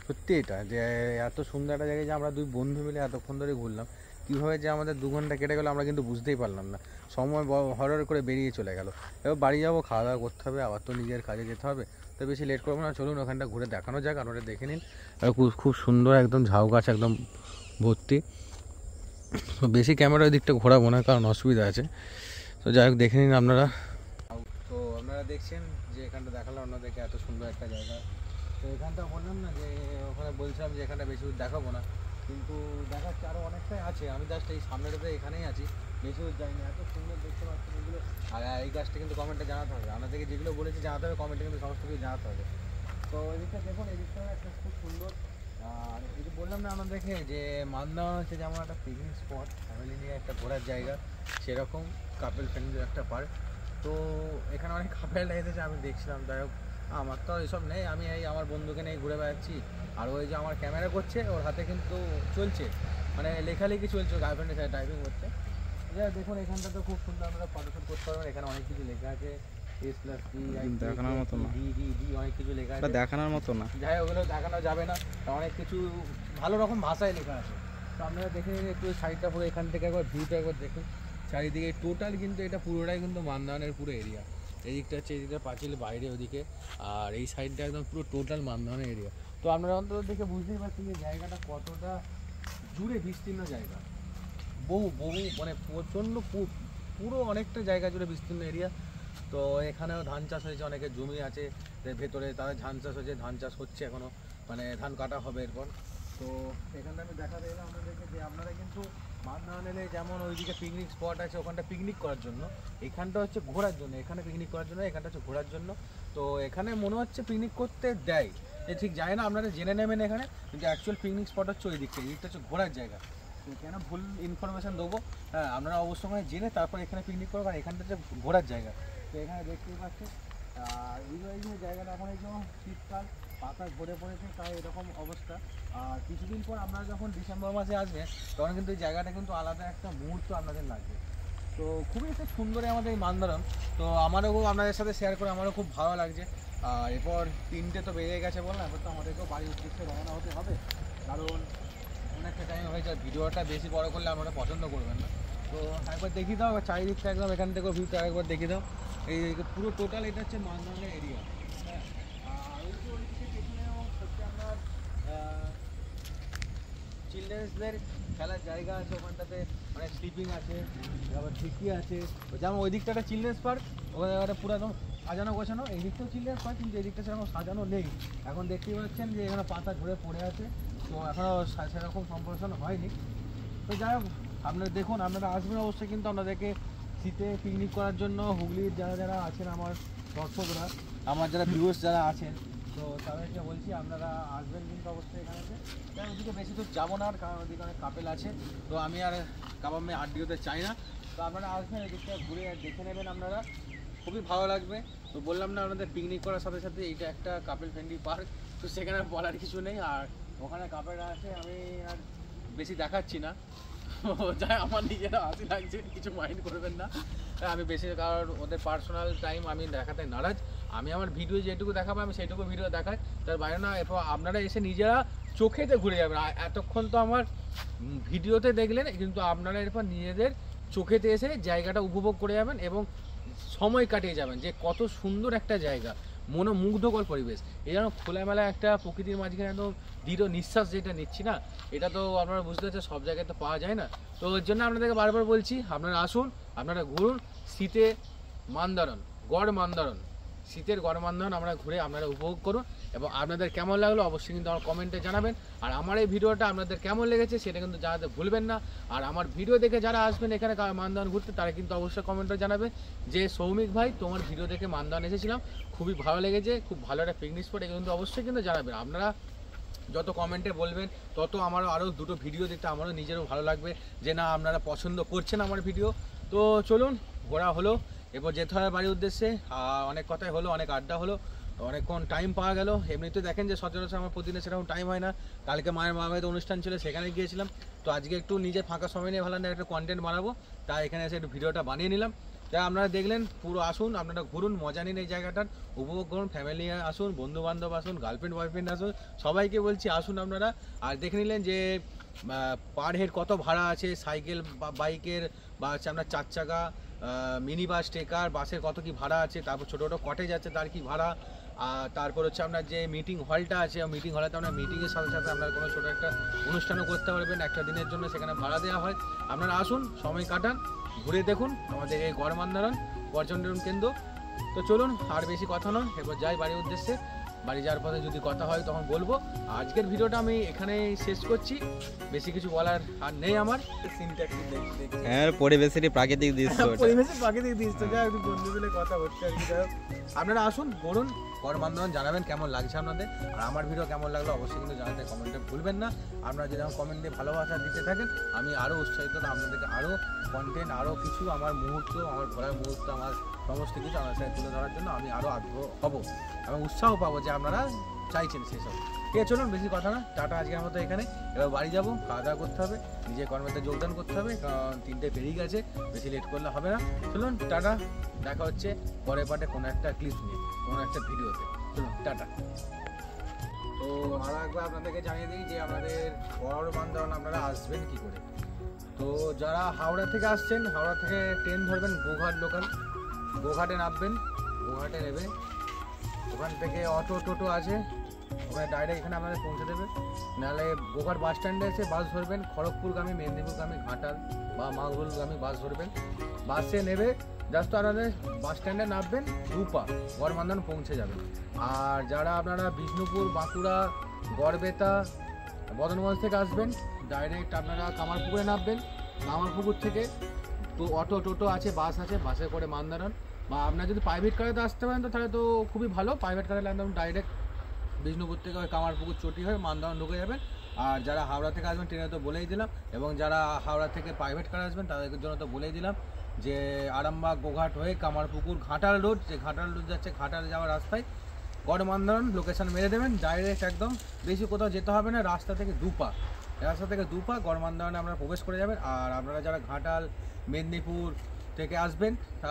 সত্যি এটা যে এত সুন্দর একটা জায়গায় যে আমরা 2 বন্ধু মিলে এতক্ষণ ধরে ঘুরলাম, কীভাবে যে আমাদের 2 ঘন্টা কেটে গেলো আমরা কিন্তু বুঝতেই পারলাম না, সময় হরহর করে বেরিয়ে চলে গেল। এবার বাড়ি যাবো, খাওয়া দাওয়া করতে হবে, আবার তো নিজের কাজে যেতে হবে, তো বেশি লেট করবো না, চলুন ওখানটা ঘুরে দেখানো যাক। আপনারা দেখে নিন, খুব সুন্দর একদম ঝাউ গাছ একদম ভর্তি। তো বেশি ক্যামেরা ওই দিকটা ঘোরাবো না, কারণ অসুবিধা আছে। তো যাই হোক দেখে নিন আপনারা। তো আপনারা দেখছেন যে এখানটা দেখালাম আপনাদেরকে, এত সুন্দর একটা জায়গা। তো এখানটা বললাম না যে ওখানে বলছিলাম যে এখানটা বেশি দেখাবো না, কিন্তু দেখাচ্ছে আরও অনেকটাই আছে। আমি জাস্ট এই সামনেটাতে এখানেই আছি, বেশি দূর যাইনি। এত সুন্দর দেখতে পাচ্ছেন এগুলো। আর এই গাছটা কিন্তু কমেন্টে জানাতে হবে, আপনাদেরকে যেগুলো বলেছি জানাতে হবে, কমেন্টে কিন্তু সমস্ত কিছু জানাতে হবে। তো এই দিকটা দেখুন, এই দিকটা একটা খুব সুন্দর। আর এই যে বললাম না আপনাদেরকে যে মান্দারণ হচ্ছে যেমন একটা পিকনিক স্পট, ফ্যামিলি নিয়ে একটা ঘোরার জায়গা, সেরকম কাপেল ফ্রেন্ডলি একটা পার্ক। তো এখানে অনেক কাপেল এসেছে, আমি দেখছিলাম। যাই হোক আমার তো এসব নেই, আমি এই আমার বন্ধুকে নিয়ে ঘুরে বেড়াচ্ছি। আর ওই যে আমার ক্যামেরা করছে, ওর হাতে কিন্তু চলছে মানে লেখালেখি চলছে, গার্লফ্রেন্ডের সাথে টাইপিং করছে। যাই দেখুন এখানটা তো খুব সুন্দর, আপনারা ফটোশ্যুট করতে পারবেন। এখানে অনেক কিছু লেখা আছে, দেখানোর মতো না, অনেক কিছু লেখা আছে, দেখানোর মতো না। যাই ওগুলো দেখানো যাবে না, অনেক কিছু ভালো রকম ভাষায় লেখা আছে। তো আপনারা দেখে নিন একটু সাইডটা, পুরো এখান থেকে একবার ভিউটা একবার দেখুন চারিদিকে। টোটাল কিন্তু এটা পুরোটাই কিন্তু মান্দারণের পুরো এরিয়া। এই দিকটা হচ্ছে, এদিকটা পাঁচিল বাইরে ওদিকে, আর এই সাইডটা একদম পুরো টোটাল মান্দারণের এরিয়া। তো আপনারা অন্তত দেখে বুঝতেই পারছেন যে জায়গাটা কতটা জুড়ে বিস্তীর্ণ জায়গা, বহু মানে প্রচণ্ড পুরো অনেকটা জায়গা জুড়ে বিস্তীর্ণ এরিয়া। তো এখানেও ধান চাষ হয়েছে, অনেকের জমি আছে ভেতরে, তারা ধান চাষ হয়েছে, ধান চাষ হচ্ছে এখনও, মানে ধান কাটা হবে এরপর। তো এখানটা আমি দেখাতে এলাম আপনাদেরকে যে আপনারা কিন্তু মান্দারণ এলে যেমন ওইদিকে পিকনিক স্পট আছে, ওখানটা পিকনিক করার জন্য, এখানটা হচ্ছে ঘোরার জন্য। এখানে পিকনিক করার জন্য, এখানটা হচ্ছে ঘোরার জন্য। তো এখানে মনে হচ্ছে পিকনিক করতে দেয়, ঠিক যায় না, আপনারা জেনে নেবেন এখানে। কিন্তু অ্যাকচুয়াল পিকনিক স্পট হচ্ছে ওই দিকটা, এই দিকটা হচ্ছে ঘোরার জায়গা। কেন ভুল ইনফরমেশান দেবো, হ্যাঁ আপনারা অবশ্যই জেনে তারপর এখানে পিকনিক করবো। আর এখানটা হচ্ছে ঘোরার জায়গা। তো এখানে দেখতেই পাচ্ছেন, আর এই যে জায়গাটা এখন এই যে শীতকাল, পাতা ঝরে পড়েছে, তাই এরকম অবস্থা। আর কিছুদিন পর আপনারা যখন ডিসেম্বর মাসে আসবেন, তখন কিন্তু এই জায়গাটা কিন্তু আলাদা একটা মুহূর্ত আপনাদের লাগবে। তো খুবই একটা সুন্দরই আমাদের এই মান্দারণ। তো আমারও আপনাদের সাথে শেয়ার করে আমারও খুব ভালো লাগছে। আর এরপর 3টে তো বেজে গেছে বললাম, এরপর তো আমাদেরকেও বাড়ির উদ্দেশ্যে রওনা হতে হবে, কারণ অনেকটা টাইম হয়ে যায়। ভিডিওটা বেশি বড় করলে আপনারা পছন্দ করবেন না। তো একবার দেখিয়ে দাও চারিদিকটা, একদম এখান থেকেও ভিউটা একবার দেখিয়ে দাও। এই পুরো টোটাল এটা হচ্ছে মান্দারণের এরিয়া। হ্যাঁ, আর ওই যে ওইদিকে পেছনেও হচ্ছে আপনার চিলড্রেন্সদের খেলার জায়গা আছে, ওখানটাতে অনেক স্লিপিং আছে, আবার ঠিকই আছে। যেমন ওই দিকটা একটা চিলড্রেন্স পার্ক, ওখানে পুরো একদম সাজানো গোছানো। এই দিকটাও চিলড্রেন্স পার্ক, কিন্তু এই দিকটা সেরকম সাজানো নেই। এখন দেখতেই পাচ্ছেন যে এখানে পাতা ঝরে পড়ে আছে, তো এখনও সেরকম সম্প্রসারণ হয়নি। তো যাই হোক আপনারা দেখুন, আপনারা আসবেন অবশ্যই, কিন্তু আপনাদেরকে শীতে পিকনিক করার জন্য হুগলির যারা যারা আছেন আমার দর্শকরা, আমার যারা ভিউয়ার্স যারা আছেন, তো তাদেরকে বলছি আপনারা আসবেন কিন্তু অবশ্যই এখানেতে। তাই ওদিকে বেশি দূর যাবো না, কারণ ওদিকে অনেক কাপেল আছে, তো আমি আর কাবামে আড্ডি হতে চাই না। তো আপনারা আসবেন, এদিকটা ঘুরে দেখে নেবেন, আপনারা খুবই ভালো লাগবে। তো বললাম না আপনাদের পিকনিক করার সাথে সাথে এইটা একটা কাপেল ফ্রেন্ডলি পার্ক, তো সেখানে বলার কিছু নেই। আর ওখানে কাপেলরা আছে, আমি আর বেশি দেখাচ্ছি না, যাই আমার নিজেরা হাসি লাগছে, কিছু মাইন্ড করবেন না। আমি বেশি, কারণ ওদের পার্সোনাল টাইম আমি দেখাতে নারাজ। আমি আমার ভিডিও যেটুকু দেখাবো আমি সেইটুকু ভিডিও দেখাই, তার বাইরে না। এরপর আপনারা এসে নিজেরা চোখেতে ঘুরে যাবেন। এতক্ষণ তো আমার ভিডিওতে দেখলেন, কিন্তু আপনারা এরপর নিজেদের চোখেতে এসে জায়গাটা উপভোগ করে যাবেন এবং সময় কাটিয়ে যাবেন, যে কত সুন্দর একটা জায়গা, মনোমুগ্ধকর পরিবেশ। এই যেন খোলামেলা একটা প্রকৃতির মাঝখানে একদম দৃঢ় নিঃশ্বাস যেটা নিচ্ছি না, এটা তো আপনারা বুঝতে পারছেন সব জায়গায় তো পাওয়া যায় না। তো ওর জন্য আপনাদেরকে বারবার বলছি, আপনারা আসুন, আপনারা ঘুরুন। শীতে মান্দারণ, গড় মান্দারণ, শীতের গড় মান্দারণ আমরা ঘুরে আপনারা উপভোগ করুন। এবং আপনাদের কেমন লাগলো অবশ্যই কিন্তু আমার কমেন্টে জানাবেন। আর আমার এই ভিডিওটা আপনাদের কেমন লেগেছে সেটা কিন্তু জানাতে ভুলবেন না। আর আমার ভিডিও দেখে যারা আসবেন এখানে মান্দারণ ঘুরতে, তারা কিন্তু অবশ্যই কমেন্টে জানাবেন যে সৌমিক ভাই তোমার ভিডিও দেখে মান্দারণ এসেছিলাম, খুবই ভালো লেগেছে, খুব ভালো একটা পিকনিক স্পট। এগুলো কিন্তু অবশ্যই কিন্তু জানাবেন। আপনারা যত কমেন্টে বলবেন তত আমারও আরও দুটো ভিডিও দেখতে আমারও নিজেরও ভালো লাগবে, যে না আপনারা পছন্দ করছেন আমার ভিডিও। তো চলুন, ঘোরা হলো, এরপর যেতে হবে বাড়ির উদ্দেশ্যে। অনেক কথাই হলো, অনেক আড্ডা হলো, অনেকক্ষণ টাইম পাওয়া গেল। এমনিতে দেখেন যে সচরাচর আমার প্রতিদিনে সেরকম টাইম হয় না। কালকে মায়ের মামাবাড়িতে অনুষ্ঠান ছিল, সেখানে গিয়েছিলাম। তো আজকে একটু নিজের ফাঁকা সময় নিয়ে ভালো না একটা কন্টেন্ট বানাবো, তাই এখানে এসে একটু ভিডিওটা বানিয়ে নিলাম। তাই আপনারা দেখলেন, পুরো আসুন, আপনারা ঘুরুন, মজা নিন এই জায়গাটার, উপভোগ করুন। ফ্যামিলি আসুন, বন্ধু বান্ধব আসুন, গার্লফ্রেন্ড বয়ফ্রেন্ড আসুন, সবাইকে বলছি আসুন আপনারা। আর দেখে নিলেন যে পার হেড কত ভাড়া আছে, সাইকেল বা বাইকের বা হচ্ছে আপনার 4 চাকা মিনি বাস, ট্রেকার, বাসের কত কি ভাড়া আছে, তারপর ছোটো ছোটো কটেজ আছে তার কি ভাড়া, আর তারপর হচ্ছে আপনার যে মিটিং হলটা আছে, মিটিং হলেতে আপনার মিটিংয়ের সাথে সাথে আপনার কোনো ছোটো একটা অনুষ্ঠানও করতে পারবেন একটা দিনের জন্য, সেখানে ভাড়া দেওয়া হয়। আপনারা আসুন, সময় কাটান, ঘুরে দেখুন আমাদের এই গড়মান্দারণ পর্যটন কেন্দ্র। তো চলুন আর বেশি কথা নয়, এবার যাই বাড়ির উদ্দেশ্যে। বাড়ি যাওয়ার পথে যদি কথা হয় তখন বলবো। আজকের ভিডিওটা আমি এখানেই শেষ করছি, বেশি কিছু বলার আর নেই আমার। হ্যাঁ, পরিবেশেরই প্রাকৃতিক দৃশ্য, পরিবেশের প্রাকৃতিক দৃশ্য, যা একটু বন্ধু মিলে কথা হচ্ছে আর কি। আপনারা আসুন, ঘুরুন, গড়মান্দারণ, জানাবেন কেমন লাগছে আপনাদের, আর আমার ভিডিও কেমন লাগলো অবশ্যই কিন্তু জানাতে কমেন্টে ভুলবেন না। আপনারা যদি আমার কমেন্টে ভালোবাসা দিতে থাকেন, আমি আরও উৎসাহিত আপনাদেরকে আরও কন্টেন্ট, আরও কিছু আমার মুহূর্ত, আমার ঘোরার মুহূর্ত, আমার সমস্ত কিছু আমার সাথে তুলে ধরার জন্য আমি আরও আগ্রহ হব এবং উৎসাহ পাবো যে আপনারা চাইছেন সেসব। ঠিক আছে, চলুন বেশি কথা না, টাটা আজকের মতো এখানে। এবার বাড়ি যাবো, খাওয়া দাওয়া করতে হবে, নিজের কর্মেতে যোগদান করতে হবে, কারণ 3টে পেরিয়ে গেছে, বেশি লেট করলে হবে না। চলুন টাটা, দেখা হচ্ছে পরের পার্টে কোনো একটা ক্লিপ নিয়ে, কোনো একটা ভিডিওতে। চলুন টাটা। তো আরও একবার আপনাদেরকে জানিয়ে দিই যে আমাদের গড়মান্দারণ আপনারা আসবেন কি করে। তো যারা হাওড়া থেকে আসছেন, হাওড়া থেকে ট্রেন ধরবেন গোঘাট লোকাল, গোঘাটে নামবেন, গোঘাটে নেবে, ওখান থেকে অটো টোটো আছে, ওখানে ডাইরেক্ট এখানে আপনাদের পৌঁছে দেবে। নাহলে গোঘাট বাস স্ট্যান্ডে এসে বাস ধরবেন, খড়গপুরগামী, মেদিনীপুরগামী, ঘাটাল বা মাগরুলগামী বাস ধরবেন। বাসে নেবে জাস্ট আপনাদের বাস স্ট্যান্ডে নামবেন, দুপা গড়মান্দারণ পৌঁছে যাবেন। আর যারা আপনারা বিষ্ণুপুর, বাঁকুড়া, গড়বেতা, বদনগঞ্জ থেকে আসবেন, ডাইরেক্ট আপনারা কামারপুকুরে নামবেন। কামারপুকুর থেকে তো অটো টোটো আছে, বাস আছে, বাসে করে মান্দারণ। বা আপনারা যদি প্রাইভেট কারেতে আসতে পারেন তো তাহলে তো খুবই ভালো, প্রাইভেট কারে একদম ডাইরেক্ট বিষ্ণুপুর থেকে কামারপুকুর চটি হয়ে মান্দারণ ঢুকে যাবেন। আর যারা হাওড়া থেকে আসবেন ট্রেনে তো বলেই দিলাম, এবং যারা হাওড়া থেকে প্রাইভেট কারে আসবেন তাদের জন্য তো বলেই দিলাম যে আরামবাগ, গোঘাট হয়ে কামারপুকুর, ঘাটাল রোড, যে ঘাটাল রোড যাচ্ছে, ঘাটাল যাওয়ার রাস্তায় গড়মান্দারণ লোকেশান মেরে দেবেন, ডাইরেক্ট একদম, বেশি কোথাও যেতে হবে না, রাস্তা থেকে দুপা গড়মান্দারণে আপনারা প্রবেশ করে যাবেন। আর আপনারা যারা ঘাটাল, মেদিনীপুর থেকে আসবেন তা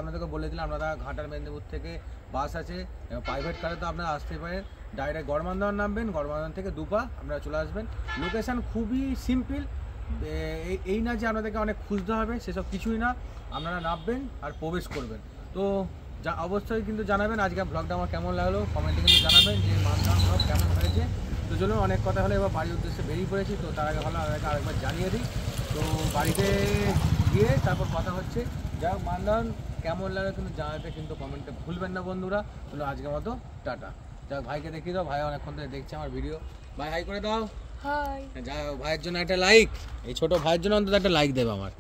আপনাদেরকে বলে দিলাম, আপনারা ঘাটাল, মেদিনীপুর থেকে বাস আছে, প্রাইভেট কারে তো আপনারা আসতে পারেন, ডাইরেক্ট গড়মান্দারণ নামবেন, গড়মান্দারণ থেকে দুপা আপনারা চলে আসবেন। লোকেশান খুবই সিম্পল, এই না যে আপনাদেরকে অনেক খুঁজতে হবে, সেসব কিছুই না, আপনারা নামবেন আর প্রবেশ করবেন। তো অবশ্যই কিন্তু জানাবেন আজকে ব্লগটা আমার কেমন লাগলো, কমেন্টে কিন্তু জানাবেন যে মান্দারণ ব্লগ কেমন হয়েছে। তো চলুন, অনেক কথা হলে এবার বাড়ির উদ্দেশ্যে বেরিয়ে পড়েছি, তো তার আগে ভালো আপনাদেরকে আরেকবার জানিয়ে দিই। তো বাড়িতে গিয়ে তারপর কথা হচ্ছে। যাই হোক, মান্দারণ কেমন লাগলো কিন্তু জানাতে কিন্তু কমেন্টে ভুলবেন না বন্ধুরা। চলো আজকের মতো টাটা। যাই ভাইকে দেখিয়ে দাও, ভাই অনেকক্ষণ ধরে দেখছে আমার ভিডিও, ভাই হাই করে দাও। হাই। যাই হোক, ভাইয়ের জন্য একটা লাইক, এই ছোট ভাইয়ের জন্য অন্তত একটা লাইক দেবে আমার।